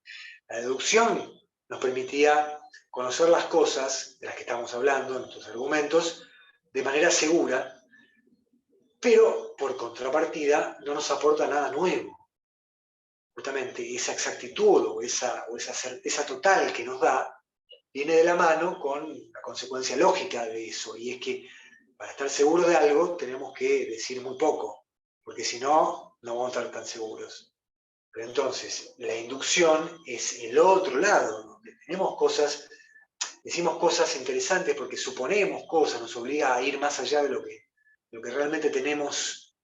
S1: La deducción nos permitía conocer las cosas de las que estamos hablando, nuestros argumentos, de manera segura, pero por contrapartida no nos aporta nada nuevo. Justamente esa exactitud o esa certeza total que nos da viene de la mano con la consecuencia lógica de eso, y es que para estar seguros de algo tenemos que decir muy poco, porque si no, no vamos a estar tan seguros. Pero entonces, la inducción es el otro lado, donde tenemos cosas, decimos cosas interesantes porque suponemos cosas, nos obliga a ir más allá de lo que realmente tenemos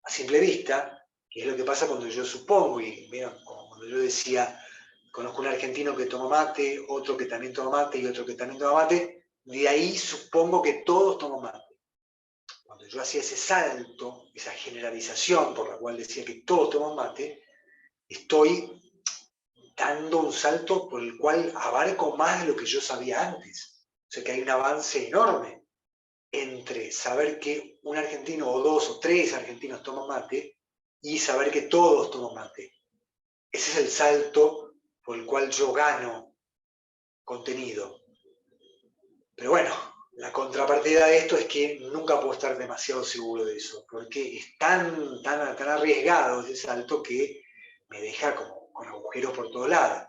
S1: a simple vista, que es lo que pasa cuando yo supongo, y miren, cuando yo decía, conozco un argentino que toma mate, otro que también toma mate y otro que también toma mate, de ahí supongo que todos toman mate. Cuando yo hacía ese salto, esa generalización por la cual decía que todos toman mate, estoy dando un salto por el cual abarco más de lo que yo sabía antes. O sea que hay un avance enorme entre saber que un argentino o dos o tres argentinos toman mate y saber que todos toman mate. Ese es el salto por el cual yo gano contenido. Pero bueno, la contrapartida de esto es que nunca puedo estar demasiado seguro de eso, porque es tan arriesgado ese salto que me deja como con agujeros por todos lados.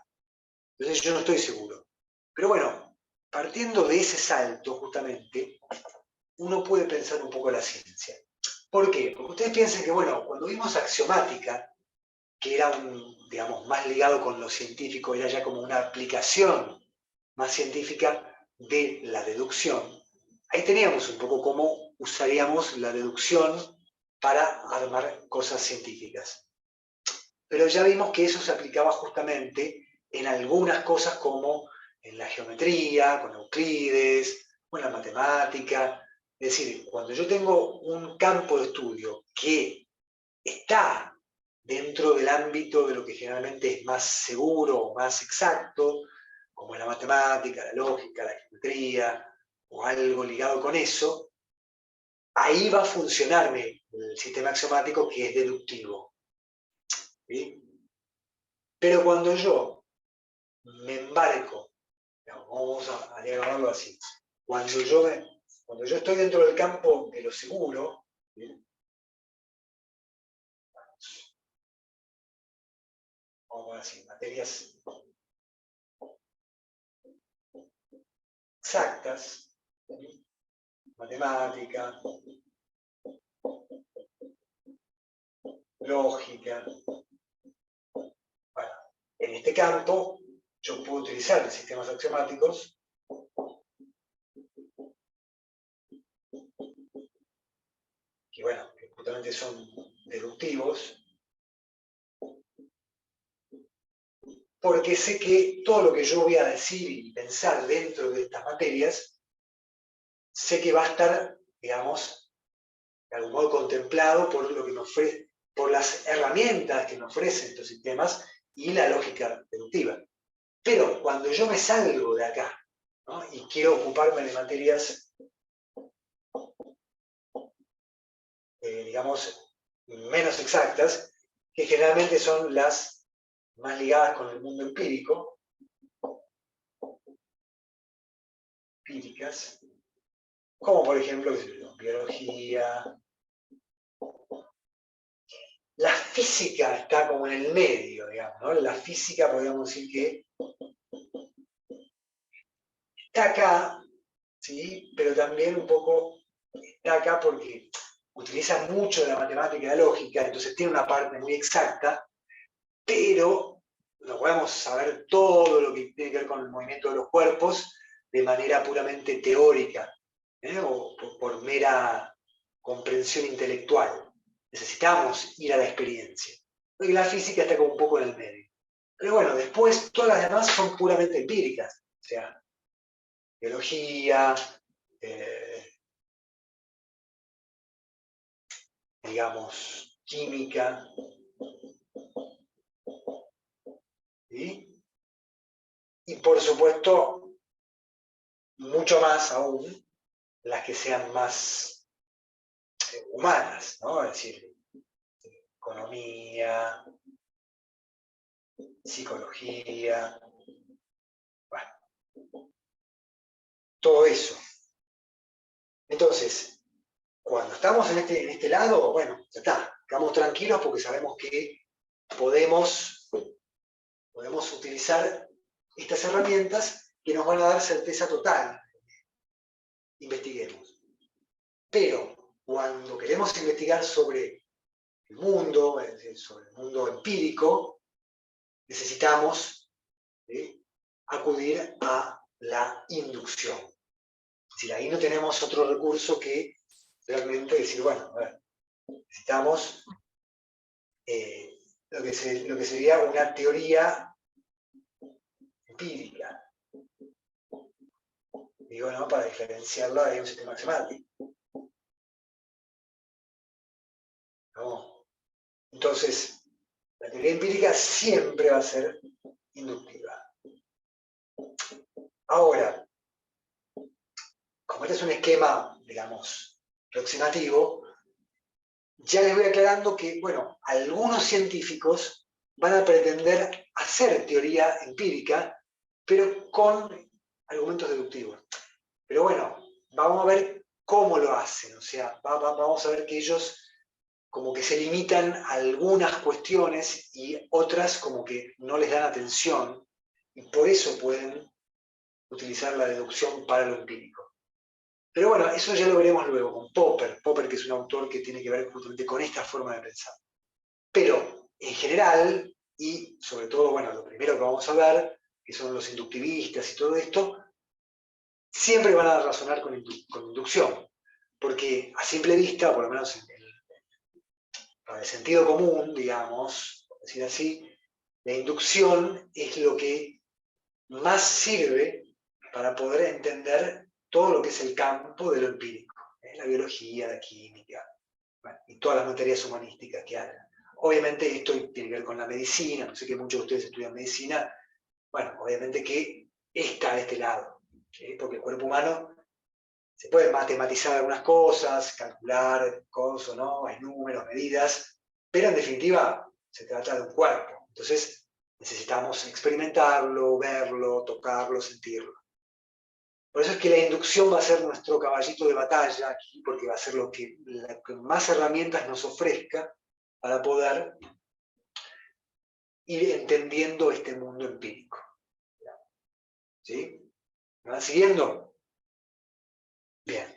S1: Entonces yo no estoy seguro. Pero bueno, partiendo de ese salto justamente, uno puede pensar un poco la ciencia. ¿Por qué? Porque ustedes piensan que, bueno, cuando vimos axiomática, que era digamos, más ligado con lo científico, era ya como una aplicación más científica de la deducción, ahí teníamos un poco cómo usaríamos la deducción para armar cosas científicas. Pero ya vimos que eso se aplicaba justamente en algunas cosas como en la geometría, con Euclides, o en la matemática. Es decir, cuando yo tengo un campo de estudio que está dentro del ámbito de lo que generalmente es más seguro o más exacto, como la matemática, la lógica, la geometría, o algo ligado con eso, ahí va a funcionarme el sistema axiomático que es deductivo. ¿Sí? Pero cuando yo me embarco, vamos a diagramarlo así, cuando yo estoy dentro del campo de lo seguro, ¿sí? Vamos a decir, materias exactas, ¿sí? Matemática, lógica. Bueno, en este campo yo puedo utilizar sistemas axiomáticos que, bueno, que justamente son deductivos, porque sé que todo lo que yo voy a decir y pensar dentro de estas materias, sé que va a estar, digamos, de algún modo contemplado por lo que me ofrece, por las herramientas que me ofrecen estos sistemas y la lógica deductiva. Pero cuando yo me salgo de acá, ¿no? Y quiero ocuparme de materias, digamos, menos exactas, que generalmente son las más ligadas con el mundo empírico, empíricas, como por ejemplo, biología. La física está como en el medio, digamos, ¿no? La física podríamos decir que está acá, ¿sí? Pero también un poco está acá porque utiliza mucho de la matemática y la lógica, entonces tiene una parte muy exacta, pero no podemos saber todo lo que tiene que ver con el movimiento de los cuerpos de manera puramente teórica, o por mera comprensión intelectual. Necesitamos ir a la experiencia. Y la física está como un poco en el medio. Pero bueno, después todas las demás son puramente empíricas. O sea, biología, digamos, química, ¿sí? Y por supuesto, mucho más aún, las que sean más humanas, ¿no? Es decir, economía, psicología, bueno, todo eso. Entonces, cuando estamos en este lado, bueno, ya está, quedamos tranquilos porque sabemos que podemos utilizar estas herramientas que nos van a dar certeza total. Investiguemos. Pero cuando queremos investigar sobre el mundo, sobre el mundo empírico, necesitamos acudir a la inducción. Es decir, ahí no tenemos otro recurso que realmente decir, bueno, a ver, necesitamos lo que sería una teoría empírica. Digo, ¿no? Para diferenciarla de un sistema axiomático. ¿No? Entonces, la teoría empírica siempre va a ser inductiva. Ahora, como este es un esquema, digamos, aproximativo, ya les voy aclarando que, bueno, algunos científicos van a pretender hacer teoría empírica, pero con argumentos deductivos. Pero bueno, vamos a ver cómo lo hacen, o sea, vamos a ver que ellos como que se limitan a algunas cuestiones y otras como que no les dan atención, y por eso pueden utilizar la deducción para lo empírico. Pero bueno, eso ya lo veremos luego con Popper, que es un autor que tiene que ver justamente con esta forma de pensar. Pero en general, y sobre todo, bueno, lo primero que vamos a ver, que son los inductivistas y todo esto, siempre van a razonar con inducción, porque a simple vista, por lo menos para el sentido común, digamos, por decir así, la inducción es lo que más sirve para poder entender todo lo que es el campo de lo empírico, la biología, la química, bueno, y todas las materias humanísticas que hay. Obviamente esto tiene que ver con la medicina, no sé que muchos de ustedes estudian medicina, bueno, obviamente que está a este lado, ¿sí? Porque el cuerpo humano se puede matematizar algunas cosas, calcular cosas, ¿no? Hay números, medidas, pero en definitiva se trata de un cuerpo. Entonces necesitamos experimentarlo, verlo, tocarlo, sentirlo. Por eso es que la inducción va a ser nuestro caballito de batalla aquí, porque va a ser lo que más herramientas nos ofrezca para poder ir entendiendo este mundo empírico. ¿Sí? ¿Me van siguiendo? Bien.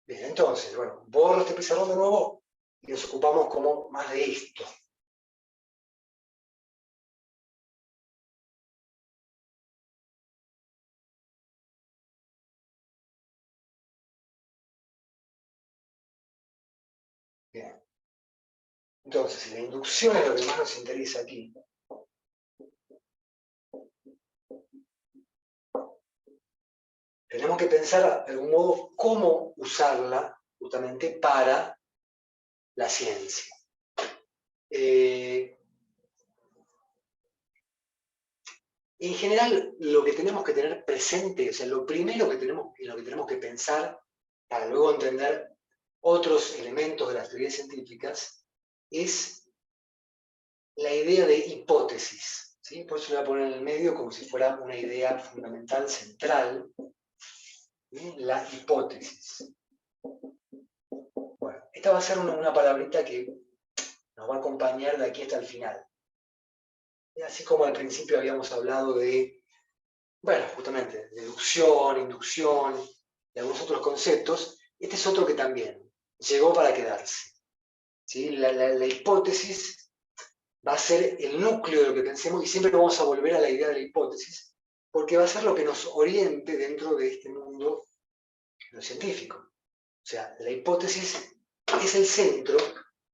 S1: Bien, entonces, bueno, borro este pizarrón de nuevo y nos ocupamos como más de esto. Bien. Entonces, si la inducción es lo que más nos interesa aquí, tenemos que pensar de algún modo cómo usarla justamente para la ciencia. En general, lo que tenemos que tener presente, o sea, lo primero que tenemos que pensar para luego entender otros elementos de las teorías científicas es la idea de hipótesis, ¿sí? Por eso la voy a poner en el medio como si fuera una idea fundamental, central, ¿sí? La hipótesis. Bueno, esta va a ser una palabrita que nos va a acompañar de aquí hasta el final. Y así como al principio habíamos hablado de, bueno, justamente, deducción, inducción, y algunos otros conceptos, este es otro que también llegó para quedarse. ¿Sí? La hipótesis va a ser el núcleo de lo que pensemos y siempre vamos a volver a la idea de la hipótesis, porque va a ser lo que nos oriente dentro de este mundo lo científico. O sea, la hipótesis es el centro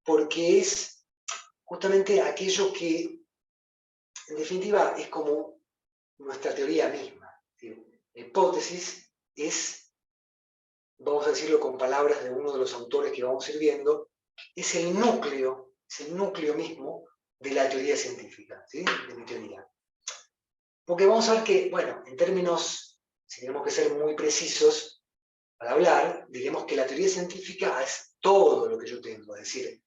S1: porque es justamente aquello que, en definitiva, es como nuestra teoría misma. La hipótesis es, vamos a decirlo con palabras de uno de los autores que vamos a ir viendo, es el núcleo mismo de la teoría científica, ¿sí? De mi teoría. Porque vamos a ver que, bueno, en términos, si tenemos que ser muy precisos para hablar, diremos que la teoría científica es todo lo que yo tengo, es decir,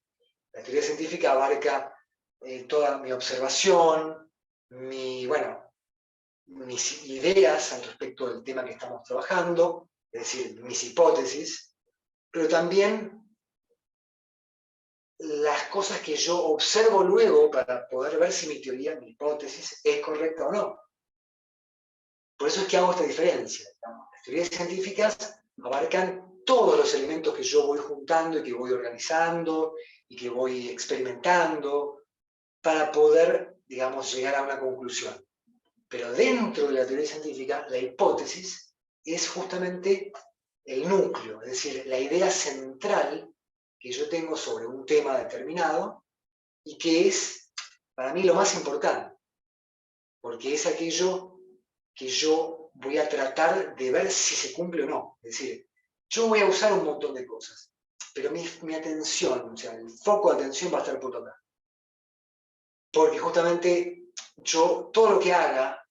S1: la teoría científica abarca toda mi observación, bueno, mis ideas al respecto del tema que estamos trabajando, es decir, mis hipótesis, pero también las cosas que yo observo luego para poder ver si mi teoría, mi hipótesis, es correcta o no. Por eso es que hago esta diferencia. Las teorías científicas abarcan todos los elementos que yo voy juntando y que voy organizando y que voy experimentando para poder, digamos, llegar a una conclusión. Pero dentro de la teoría científica, la hipótesis es justamente el núcleo, es decir, la idea central que yo tengo sobre un tema determinado y que es, para mí, lo más importante, porque es aquello que yo voy a tratar de ver si se cumple o no. Es decir, yo voy a usar un montón de cosas, pero mi atención, o sea, el foco de atención va a estar por acá. Porque justamente yo, todo lo que haga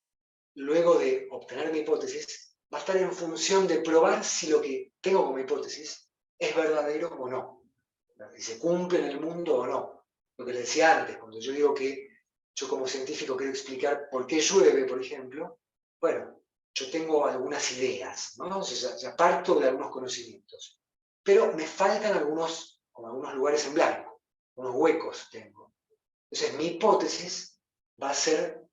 S1: luego de obtener mi hipótesis, va a estar en función de probar si lo que tengo como hipótesis es verdadero o no. Si se cumple en el mundo o no. Lo que les decía antes, cuando yo digo que yo como científico quiero explicar por qué llueve, por ejemplo, bueno, yo tengo algunas ideas, ¿no? O sea, ya parto de algunos conocimientos. Pero me faltan como algunos lugares en blanco, unos huecos tengo. Entonces mi hipótesis va a ser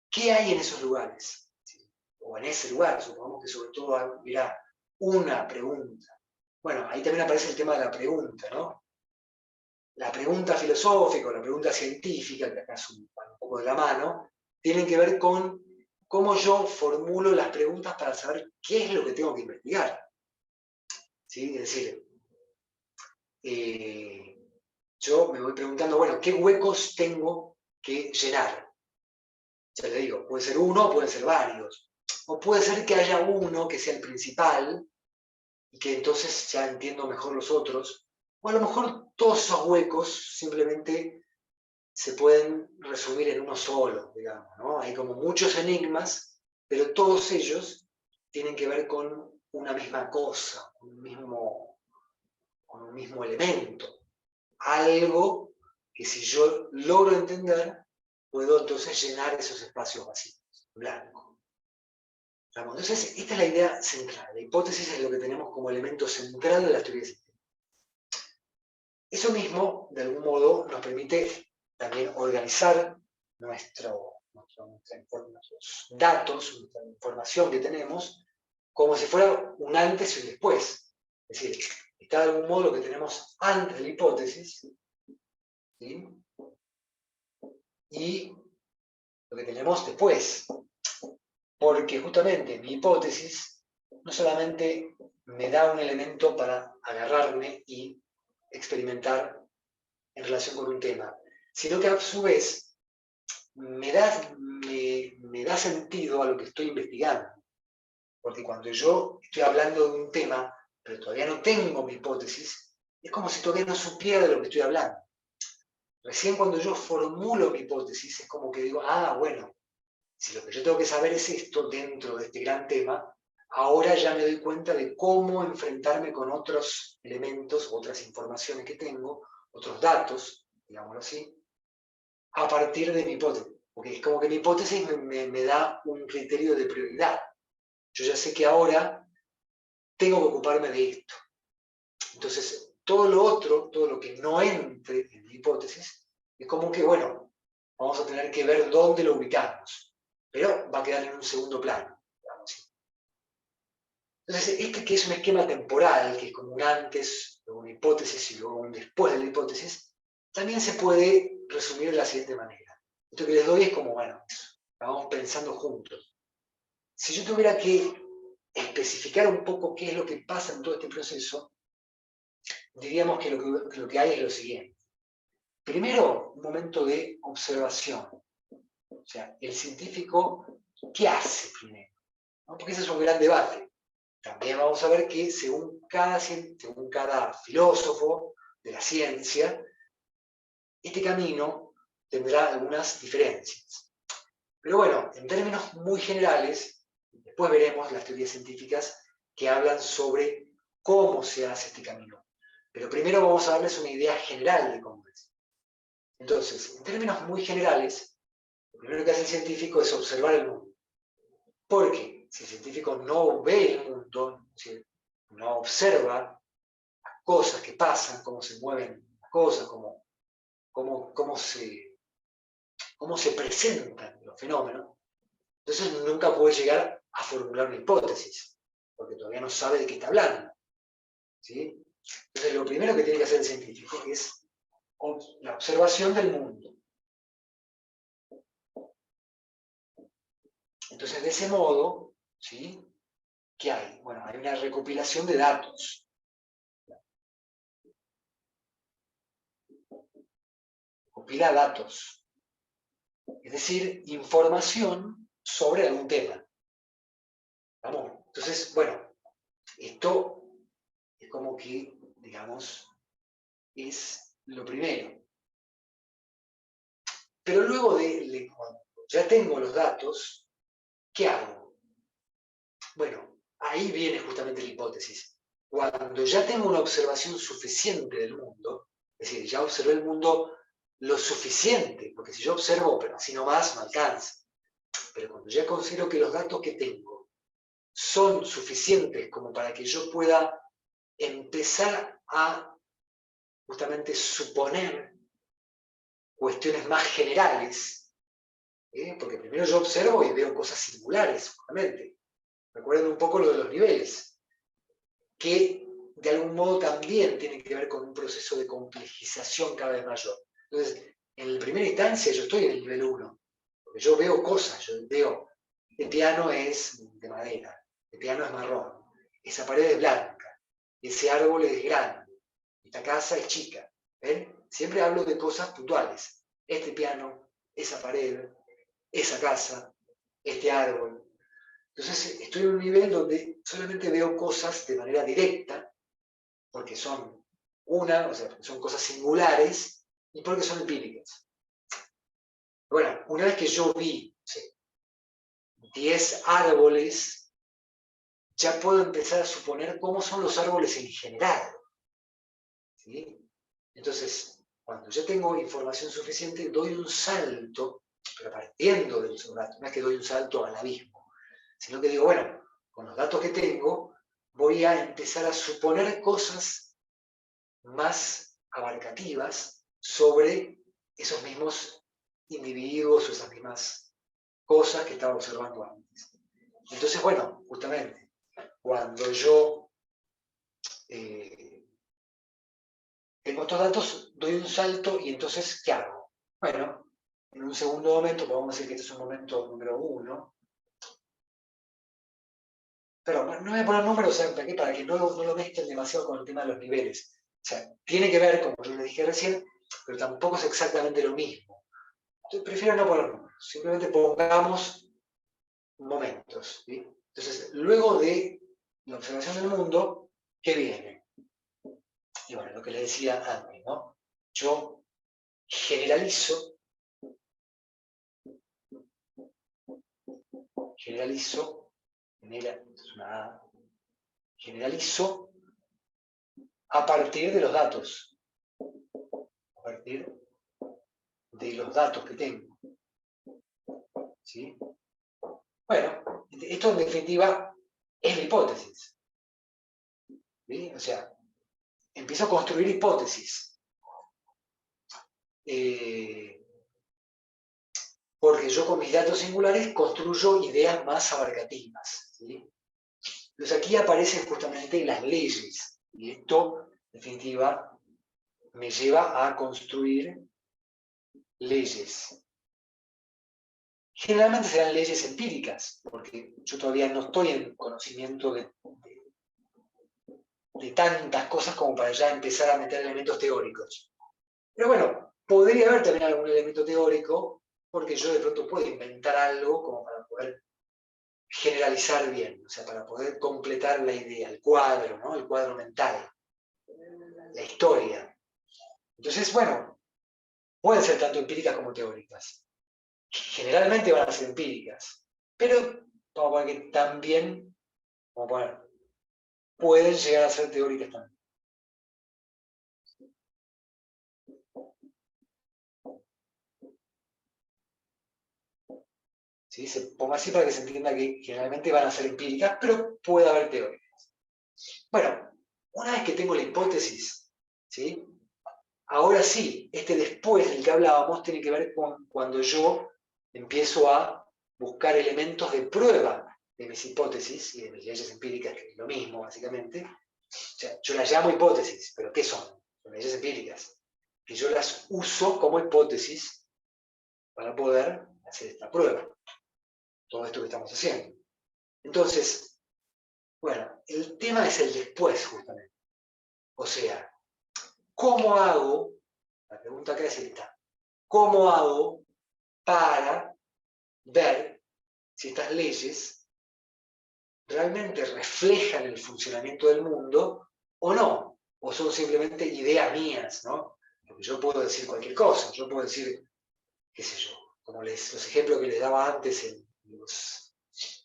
S1: qué hay en esos lugares. O en ese lugar, supongamos que sobre todo hubiera una pregunta. Bueno, ahí también aparece el tema de la pregunta, ¿no? La pregunta filosófica o la pregunta científica, que acá es un poco de la mano, tienen que ver con cómo yo formulo las preguntas para saber qué es lo que tengo que investigar. ¿Sí? Es decir, yo me voy preguntando, bueno, ¿qué huecos tengo que llenar? Ya le digo, puede ser uno o pueden ser varios. O puede ser que haya uno que sea el principal y que entonces ya entiendo mejor los otros. O a lo mejor todos esos huecos simplemente se pueden resumir en uno solo, digamos, ¿no? Hay como muchos enigmas, pero todos ellos tienen que ver con una misma cosa, con un mismo elemento. Algo que si yo logro entender, puedo entonces llenar esos espacios vacíos, blancos. Entonces, esta es la idea central. La hipótesis es lo que tenemos como elemento central de las teorías científicas. Eso mismo, de algún modo, nos permite también organizar nuestros datos, nuestra información que tenemos, como si fuera un antes y un después. Es decir, está de algún modo lo que tenemos antes de la hipótesis, ¿sí? Y lo que tenemos después. Porque justamente mi hipótesis no solamente me da un elemento para agarrarme y experimentar en relación con un tema, sino que a su vez me da sentido a lo que estoy investigando. Porque cuando yo estoy hablando de un tema, pero todavía no tengo mi hipótesis, es como si todavía no supiera de lo que estoy hablando. Recién cuando yo formulo mi hipótesis, es como que digo, ah, bueno, si lo que yo tengo que saber es esto dentro de este gran tema, ahora ya me doy cuenta de cómo enfrentarme con otros elementos, otras informaciones que tengo, otros datos, digámoslo así, a partir de mi hipótesis. Porque es como que mi hipótesis me da un criterio de prioridad. Yo ya sé que ahora tengo que ocuparme de esto. Entonces, todo lo otro, todo lo que no entre en mi hipótesis, es como que, bueno, vamos a tener que ver dónde lo ubicamos. Pero va a quedar en un segundo plano. Digamos. Entonces, este que es un esquema temporal, que es como un antes, luego una hipótesis y luego un después de la hipótesis, también se puede resumir de la siguiente manera. Esto que les doy es como, bueno, vamos pensando juntos. Si yo tuviera que especificar un poco qué es lo que pasa en todo este proceso, diríamos que lo que hay es lo siguiente. Primero, un momento de observación. O sea, el científico, ¿qué hace primero? ¿No? Porque ese es un gran debate. También vamos a ver que según cada filósofo de la ciencia, este camino tendrá algunas diferencias. Pero bueno, en términos muy generales, después veremos las teorías científicas que hablan sobre cómo se hace este camino. Pero primero vamos a darles una idea general de cómo es. Entonces, en términos muy generales, lo primero que hace el científico es observar el mundo. Porque si el científico no ve el mundo, no observa cosas que pasan, cómo se mueven las cosas, cómo se presentan los fenómenos, entonces nunca puede llegar a formular una hipótesis, porque todavía no sabe de qué está hablando. ¿Sí? Entonces lo primero que tiene que hacer el científico es la observación del mundo. Entonces de ese modo, ¿sí? ¿Qué hay? Bueno, hay una recopilación de datos. Recopila datos. Es decir, información sobre algún tema. ¿Vamos? Entonces, bueno, esto es como que, digamos, es lo primero. Pero luego cuando ya tengo los datos, ¿qué hago? Bueno, ahí viene justamente la hipótesis. Cuando ya tengo una observación suficiente del mundo, es decir, ya observé el mundo lo suficiente, porque si yo observo, pero así nomás, no alcanza. Pero cuando ya considero que los datos que tengo son suficientes como para que yo pueda empezar a justamente suponer cuestiones más generales, porque primero yo observo y veo cosas singulares, justamente. Recuerden un poco lo de los niveles, que de algún modo también tienen que ver con un proceso de complejización cada vez mayor. Entonces, en primera instancia yo estoy en el nivel 1, porque yo veo cosas, yo veo, el piano es de madera, el piano es marrón, esa pared es blanca, ese árbol es grande, esta casa es chica. ¿Ven? Siempre hablo de cosas puntuales. Este piano, esa pared, esa casa, este árbol. Entonces estoy en un nivel donde solamente veo cosas de manera directa, porque son o sea, porque son cosas singulares y porque son empíricas. Bueno, una vez que yo vi 10 árboles, ya puedo empezar a suponer cómo son los árboles en general. ¿Sí? Entonces, cuando yo tengo información suficiente, doy un salto, pero partiendo de los datos, no es que doy un salto al abismo, sino que digo, bueno, con los datos que tengo, voy a empezar a suponer cosas más abarcativas sobre esos mismos individuos o esas mismas cosas que estaba observando antes. Entonces, bueno, justamente, cuando yo tengo estos datos, doy un salto y entonces, ¿qué hago? Bueno, en un segundo momento, podemos decir que este es un momento número 1, pero no voy a poner números, para que no lo mezclen demasiado con el tema de los niveles. O sea, tiene que ver, como yo les dije recién, pero tampoco es exactamente lo mismo. Entonces, prefiero no poner números, simplemente pongamos momentos. ¿Sí? Entonces, luego de la observación del mundo, ¿qué viene? Y bueno, lo que les decía antes, ¿no? Yo generalizo generalizo a partir de los datos, a partir de los datos que tengo. ¿Sí? Bueno, esto en definitiva es la hipótesis. ¿Sí? O sea, empiezo a construir hipótesis. Porque yo con mis datos singulares construyo ideas más abarcativas. ¿Sí? Entonces aquí aparecen justamente las leyes. Y esto, en definitiva, me lleva a construir leyes. Generalmente serán leyes empíricas, porque yo todavía no estoy en conocimiento de tantas cosas como para ya empezar a meter elementos teóricos. Pero bueno, podría haber también algún elemento teórico, porque yo de pronto puedo inventar algo como para poder generalizar bien, o sea, para poder completar la idea, el cuadro, ¿no? El cuadro mental, la historia. Entonces, bueno, pueden ser tanto empíricas como teóricas. Generalmente van a ser empíricas, pero vamos a poner que también, vamos a poner, pueden llegar a ser teóricas también. ¿Sí? Se ponga así para que se entienda que generalmente van a ser empíricas, pero puede haber teóricas. Bueno, una vez que tengo la hipótesis, ¿sí? Ahora sí, este después del que hablábamos tiene que ver con cuando yo empiezo a buscar elementos de prueba de mis hipótesis y de mis leyes empíricas, que es lo mismo básicamente. O sea, yo las llamo hipótesis, pero ¿qué son? Son leyes empíricas, que yo las uso como hipótesis para poder hacer esta prueba. Todo esto que estamos haciendo. Entonces, bueno, el tema es el después, justamente. O sea, ¿cómo hago? La pregunta que es esta. ¿Cómo hago para ver si estas leyes realmente reflejan el funcionamiento del mundo o no? O son simplemente ideas mías, ¿no? Porque yo puedo decir cualquier cosa. Yo puedo decir, qué sé yo, como los ejemplos que les daba antes en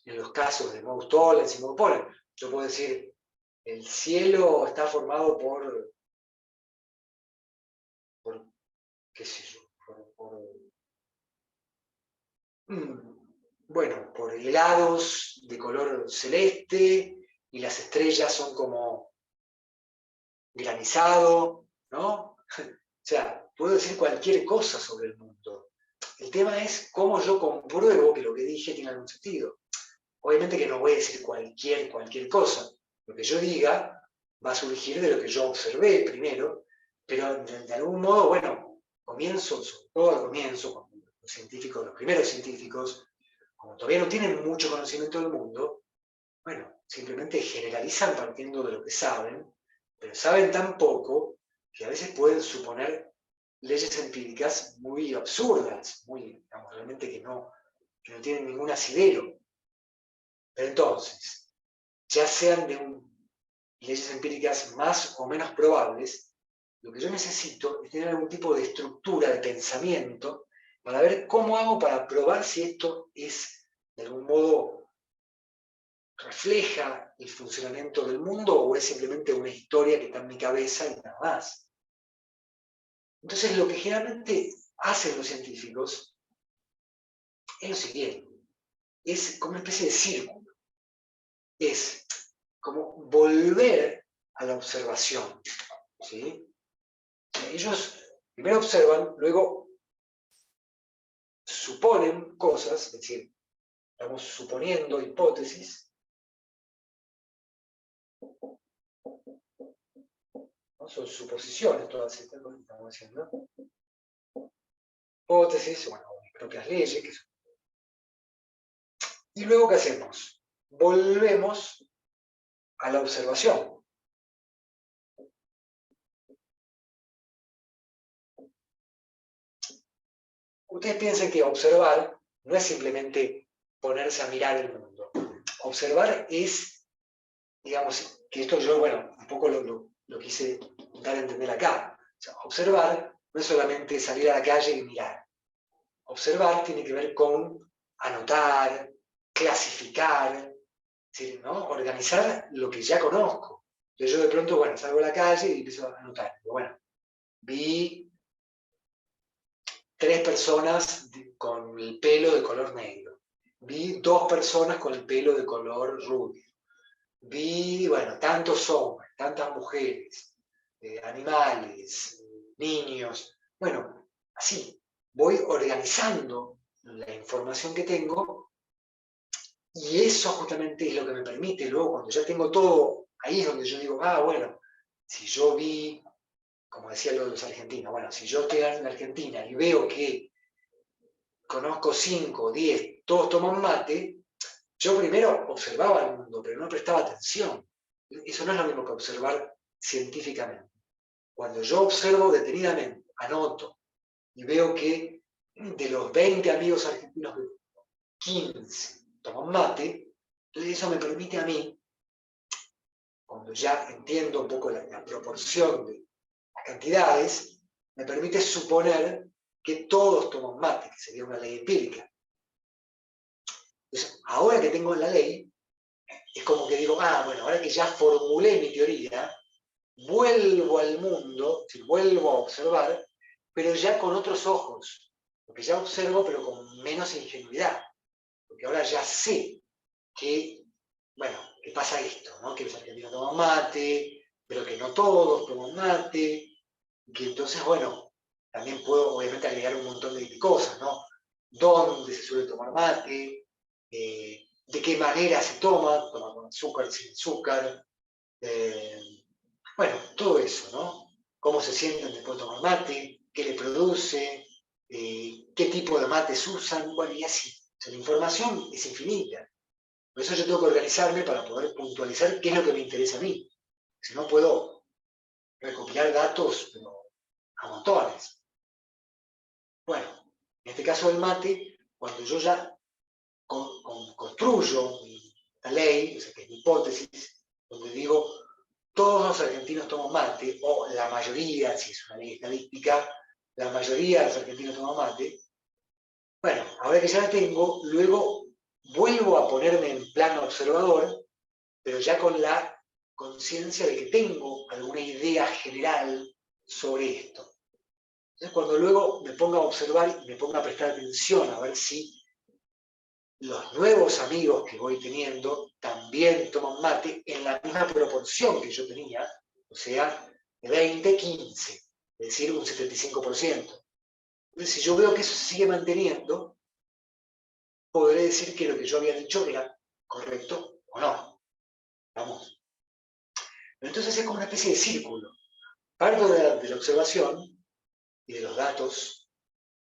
S1: los casos de Mouse Tollens y Mouse Pollen. Yo puedo decir, el cielo está formado por qué sé yo, bueno, por helados de color celeste y las estrellas son como granizado, ¿no? O sea, puedo decir cualquier cosa sobre el mundo. El tema es cómo yo compruebo que lo que dije tiene algún sentido. Obviamente que no voy a decir cualquier cosa. Lo que yo diga va a surgir de lo que yo observé primero, pero de algún modo, bueno, comienzo, sobre todo al comienzo, cuando los científicos, los primeros científicos, como todavía no tienen mucho conocimiento del mundo, bueno, simplemente generalizan partiendo de lo que saben, pero saben tan poco que a veces pueden suponer leyes empíricas muy absurdas, muy, digamos, realmente que no tienen ningún asidero. Pero entonces, ya sean de leyes empíricas más o menos probables, lo que yo necesito es tener algún tipo de estructura de pensamiento para ver cómo hago para probar si esto es, de algún modo, refleja el funcionamiento del mundo o es simplemente una historia que está en mi cabeza y nada más. Entonces, lo que generalmente hacen los científicos es lo siguiente, es como una especie de círculo, es como volver a la observación, ¿sí? Ellos primero observan, luego suponen cosas, es decir, estamos suponiendo hipótesis, ¿no? Son suposiciones todas estas cosas que estamos haciendo, hipótesis, bueno, mis propias leyes, que son. Y luego, ¿qué hacemos? Volvemos a la observación. Ustedes piensen que observar no es simplemente ponerse a mirar el mundo. Observar es, digamos, que esto yo, bueno, un poco lo quise dar a entender acá. O sea, observar no es solamente salir a la calle y mirar. Observar tiene que ver con anotar, clasificar, ¿sí? ¿No? Organizar lo que ya conozco. Entonces yo de pronto, bueno, salgo a la calle y empiezo a anotar. Bueno, vi 3 personas con el pelo de color negro. Vi 2 personas con el pelo de color rubio. Vi, bueno, tantos hombres, tantas mujeres, animales, niños. Bueno, así, voy organizando la información que tengo y eso justamente es lo que me permite luego, cuando ya tengo todo, ahí es donde yo digo, ah, bueno, si yo vi, como decía lo de los argentinos, bueno, si yo estoy en Argentina y veo que conozco 5, 10, todos toman mate, yo primero observaba el mundo, pero no prestaba atención. Eso no es lo mismo que observar científicamente. Cuando yo observo detenidamente, anoto y veo que de los 20 amigos argentinos, 15 toman mate, entonces eso me permite a mí, cuando ya entiendo un poco la proporción de las cantidades, me permite suponer que todos toman mate, que sería una ley empírica. Entonces, ahora que tengo la ley, es como que digo, ah, bueno, ahora que ya formulé mi teoría, vuelvo al mundo, vuelvo a observar, pero ya con otros ojos, porque ya observo, pero con menos ingenuidad, porque ahora ya sé que, bueno, que pasa esto, ¿no? Que los argentinos toman mate, pero que no todos toman mate, que entonces, bueno, también puedo obviamente agregar un montón de cosas, ¿no? ¿Dónde se suele tomar mate? ¿De qué manera se toma? ¿Toma con azúcar, sin azúcar? Bueno, todo eso, ¿no? ¿Cómo se sienten después de tomar mate? ¿Qué le produce? ¿Qué tipo de mates usan? Bueno, y así. O sea, la información es infinita. Por eso yo tengo que organizarme para poder puntualizar qué es lo que me interesa a mí. Si no puedo recopilar datos, pero a montones. Bueno, en este caso del mate, cuando yo ya construyo la ley, o sea, que es mi hipótesis, donde digo, todos los argentinos toman mate, o la mayoría, si es una ley estadística, la mayoría de los argentinos toman mate. Bueno, ahora que ya la tengo, luego vuelvo a ponerme en plano observador, pero ya con la conciencia de que tengo alguna idea general sobre esto. Entonces, cuando luego me ponga a observar y me ponga a prestar atención a ver si los nuevos amigos que voy teniendo también toman mate en la misma proporción que yo tenía, o sea, de 20, 15, es decir, un 75%. Entonces, si yo veo que eso se sigue manteniendo, podré decir que lo que yo había dicho era correcto o no. Vamos. Entonces es como una especie de círculo. Parto de la observación y de los datos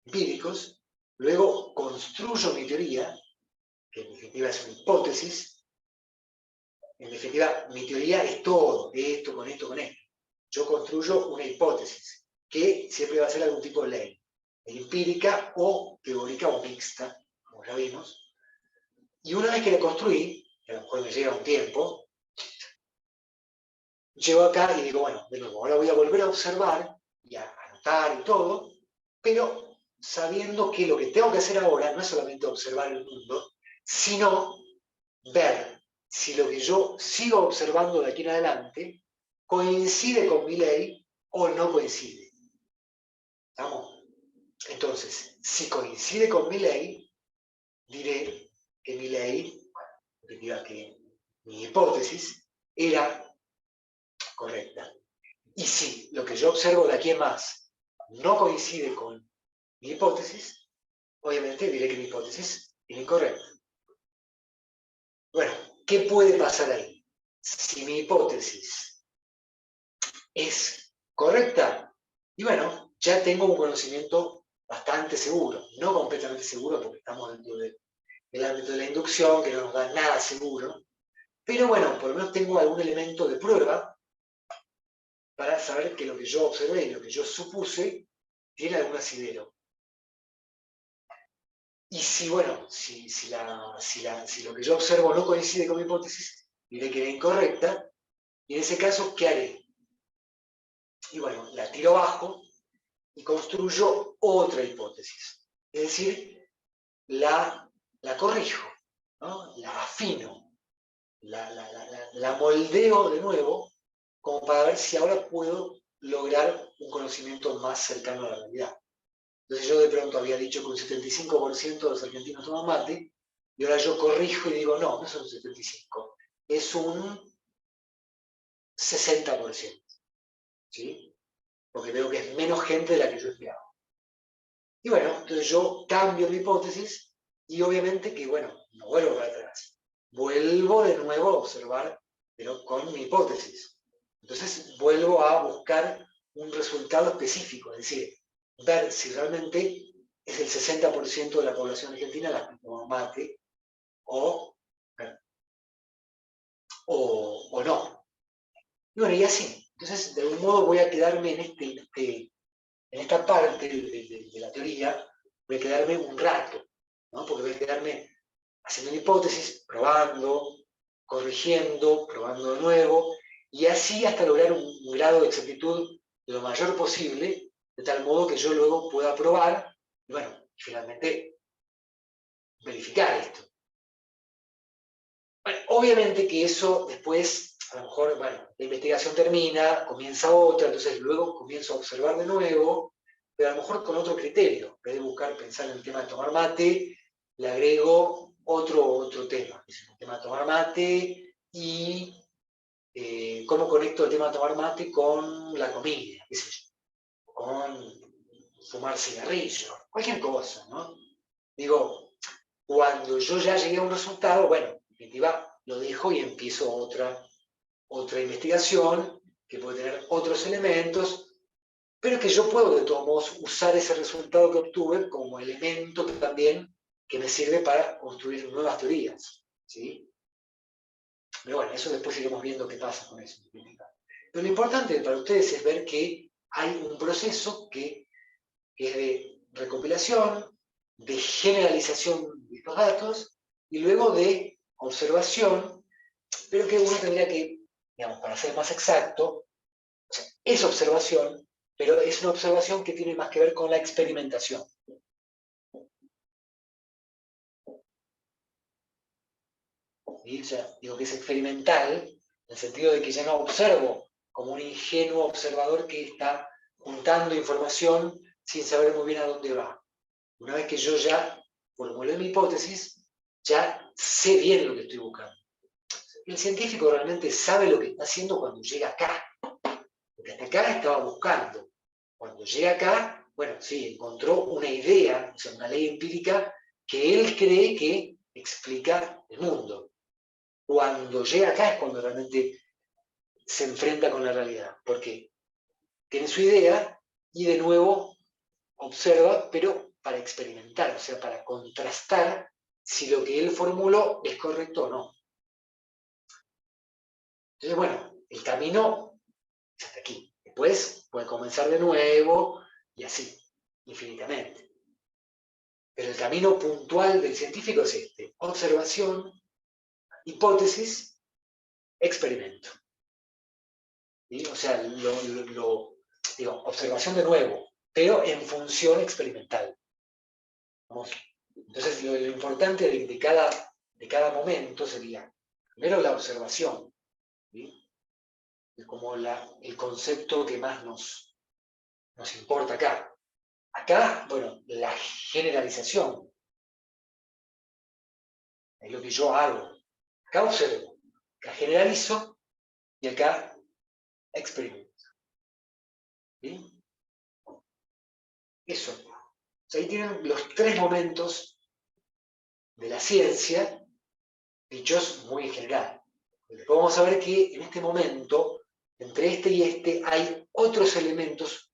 S1: empíricos, luego construyo mi teoría, que en definitiva es una hipótesis. En definitiva, mi teoría es todo, esto, con esto, con esto. Yo construyo una hipótesis, que siempre va a ser algún tipo de ley, empírica o teórica o mixta, como ya vimos. Y una vez que la construí, que a lo mejor me lleva un tiempo, llego acá y digo, bueno, de nuevo, ahora voy a volver a observar y a anotar y todo, pero sabiendo que lo que tengo que hacer ahora no es solamente observar el mundo, sino ver si lo que yo sigo observando de aquí en adelante coincide con mi ley o no coincide. ¿Estamos? Entonces, si coincide con mi ley, diré que mi ley, bueno, que mi hipótesis era correcta. Y si lo que yo observo de aquí en más no coincide con mi hipótesis, obviamente diré que mi hipótesis es incorrecta. Bueno, ¿qué puede pasar ahí? Si mi hipótesis es correcta, y bueno, ya tengo un conocimiento bastante seguro, no completamente seguro porque estamos dentro del ámbito de la inducción, que no nos da nada seguro, pero bueno, por lo menos tengo algún elemento de prueba para saber que lo que yo observé y lo que yo supuse tiene algún asidero. Y si, bueno, si lo que yo observo no coincide con mi hipótesis, diré que era incorrecta, y en ese caso, ¿qué haré? Y bueno, la tiro abajo y construyo otra hipótesis. Es decir, la corrijo, ¿no? La afino, la moldeo de nuevo, como para ver si ahora puedo lograr un conocimiento más cercano a la realidad. Entonces yo de pronto había dicho que un 75% de los argentinos toman mate, y ahora yo corrijo y digo, no, no es un 75, es un 60%, ¿sí? Porque veo que es menos gente de la que yo esperaba. Y bueno, entonces yo cambio mi hipótesis y obviamente que, bueno, no vuelvo para atrás. Vuelvo de nuevo a observar, pero con mi hipótesis. Entonces vuelvo a buscar un resultado específico, es decir, ver si realmente es el 60% de la población argentina la que toma mate o, o no. Y bueno, y así. Entonces, de algún modo voy a quedarme en esta parte de la teoría, voy a quedarme un rato, ¿no? Porque voy a quedarme haciendo una hipótesis, probando, corrigiendo, probando de nuevo, y así hasta lograr un grado de exactitud lo mayor posible, de tal modo que yo luego pueda probar, y bueno, finalmente verificar esto. Bueno, obviamente que eso después, a lo mejor, bueno, la investigación termina, comienza otra, entonces luego comienzo a observar de nuevo, pero a lo mejor con otro criterio. En vez de buscar pensar en el tema de tomar mate, le agrego otro tema, que es el tema de tomar mate y cómo conecto el tema de tomar mate con la comida, qué sé yo, con fumar cigarrillos, cualquier cosa, ¿no? Digo, cuando yo ya llegué a un resultado, bueno, en definitiva, lo dejo y empiezo otra investigación que puede tener otros elementos, pero que yo puedo de todos modos usar ese resultado que obtuve como elemento también que me sirve para construir nuevas teorías, ¿sí? Pero bueno, eso después iremos viendo qué pasa con eso. Pero lo importante para ustedes es ver que hay un proceso que es de recopilación, de generalización de estos datos y luego de observación, pero que uno tendría que, digamos, para ser más exacto, o sea, es observación, pero es una observación que tiene más que ver con la experimentación. ¿Sí? O sea, digo que es experimental, en el sentido de que ya no observo como un ingenuo observador que está juntando información sin saber muy bien a dónde va. Una vez que yo ya formulé mi hipótesis, ya sé bien lo que estoy buscando. El científico realmente sabe lo que está haciendo cuando llega acá, porque hasta acá estaba buscando. Cuando llega acá, bueno, sí, encontró una idea, o sea, una ley empírica que él cree que explica el mundo. Cuando llega acá es cuando realmente se enfrenta con la realidad, porque tiene su idea y de nuevo observa, pero para experimentar, o sea, para contrastar si lo que él formuló es correcto o no. Entonces, bueno, el camino es hasta aquí. Después puede comenzar de nuevo y así, infinitamente. Pero el camino puntual del científico es este: observación, hipótesis, experimento. ¿Sí? O sea, digo, observación de nuevo, pero en función experimental. ¿Vamos? Entonces, lo importante de cada momento sería, primero, la observación, ¿sí? Es como el concepto que más nos importa acá. Acá, bueno, la generalización es lo que yo hago. Acá observo, acá generalizo y acá experimento. ¿Sí? Eso. O sea, ahí tienen los tres momentos de la ciencia, dichos muy en general. Vamos a ver que en este momento, entre este y este, hay otros elementos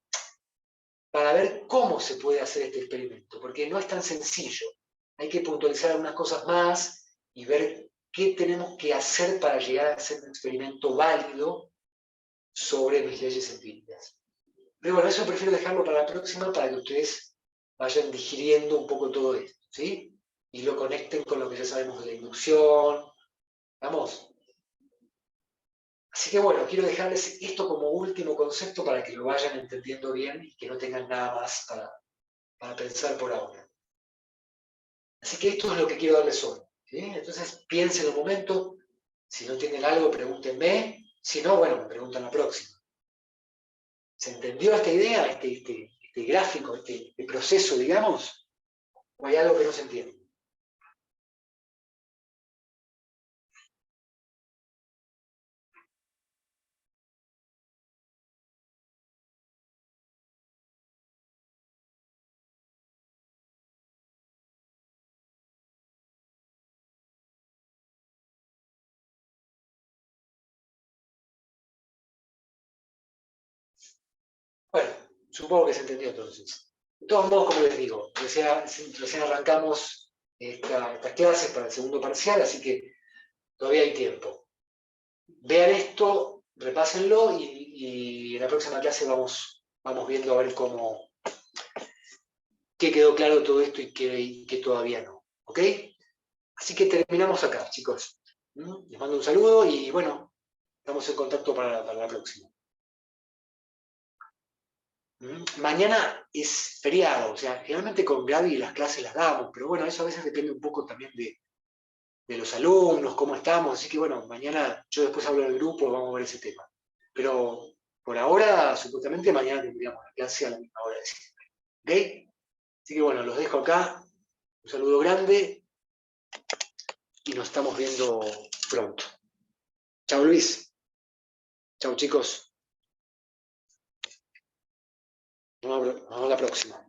S1: para ver cómo se puede hacer este experimento, porque no es tan sencillo. Hay que puntualizar algunas cosas más y ver qué tenemos que hacer para llegar a hacer un experimento válido sobre mis leyes empíricas. Pero bueno, eso prefiero dejarlo para la próxima, para que ustedes vayan digiriendo un poco todo esto, ¿sí? Y lo conecten con lo que ya sabemos de la inducción. ¿Vamos? Así que bueno, quiero dejarles esto como último concepto para que lo vayan entendiendo bien y que no tengan nada más para pensar por ahora. Así que esto es lo que quiero darles hoy, ¿sí? Entonces piensen un momento, si no tienen algo, pregúntenme, si no, bueno, me preguntan la próxima. ¿Se entendió esta idea, este gráfico, este proceso, digamos, o hay algo que no se entiende? Bueno, supongo que se entendió entonces. De todos modos, como les digo, recién arrancamos estas clases para el segundo parcial, así que todavía hay tiempo. Vean esto, repásenlo y en la próxima clase vamos viendo a ver qué quedó claro de todo esto y qué todavía no. ¿Ok? Así que terminamos acá, chicos. Les mando un saludo y bueno, estamos en contacto para la próxima. Mañana es feriado, o sea, generalmente con Gaby las clases las damos, pero bueno, eso a veces depende un poco también de los alumnos, cómo estamos, así que bueno, mañana yo después hablo del grupo, vamos a ver ese tema. Pero por ahora, supuestamente mañana tendríamos la clase a la misma hora de siempre. ¿Ok? Así que bueno, los dejo acá, un saludo grande y nos estamos viendo pronto. Chao Luis, chao chicos, nos vemos la próxima.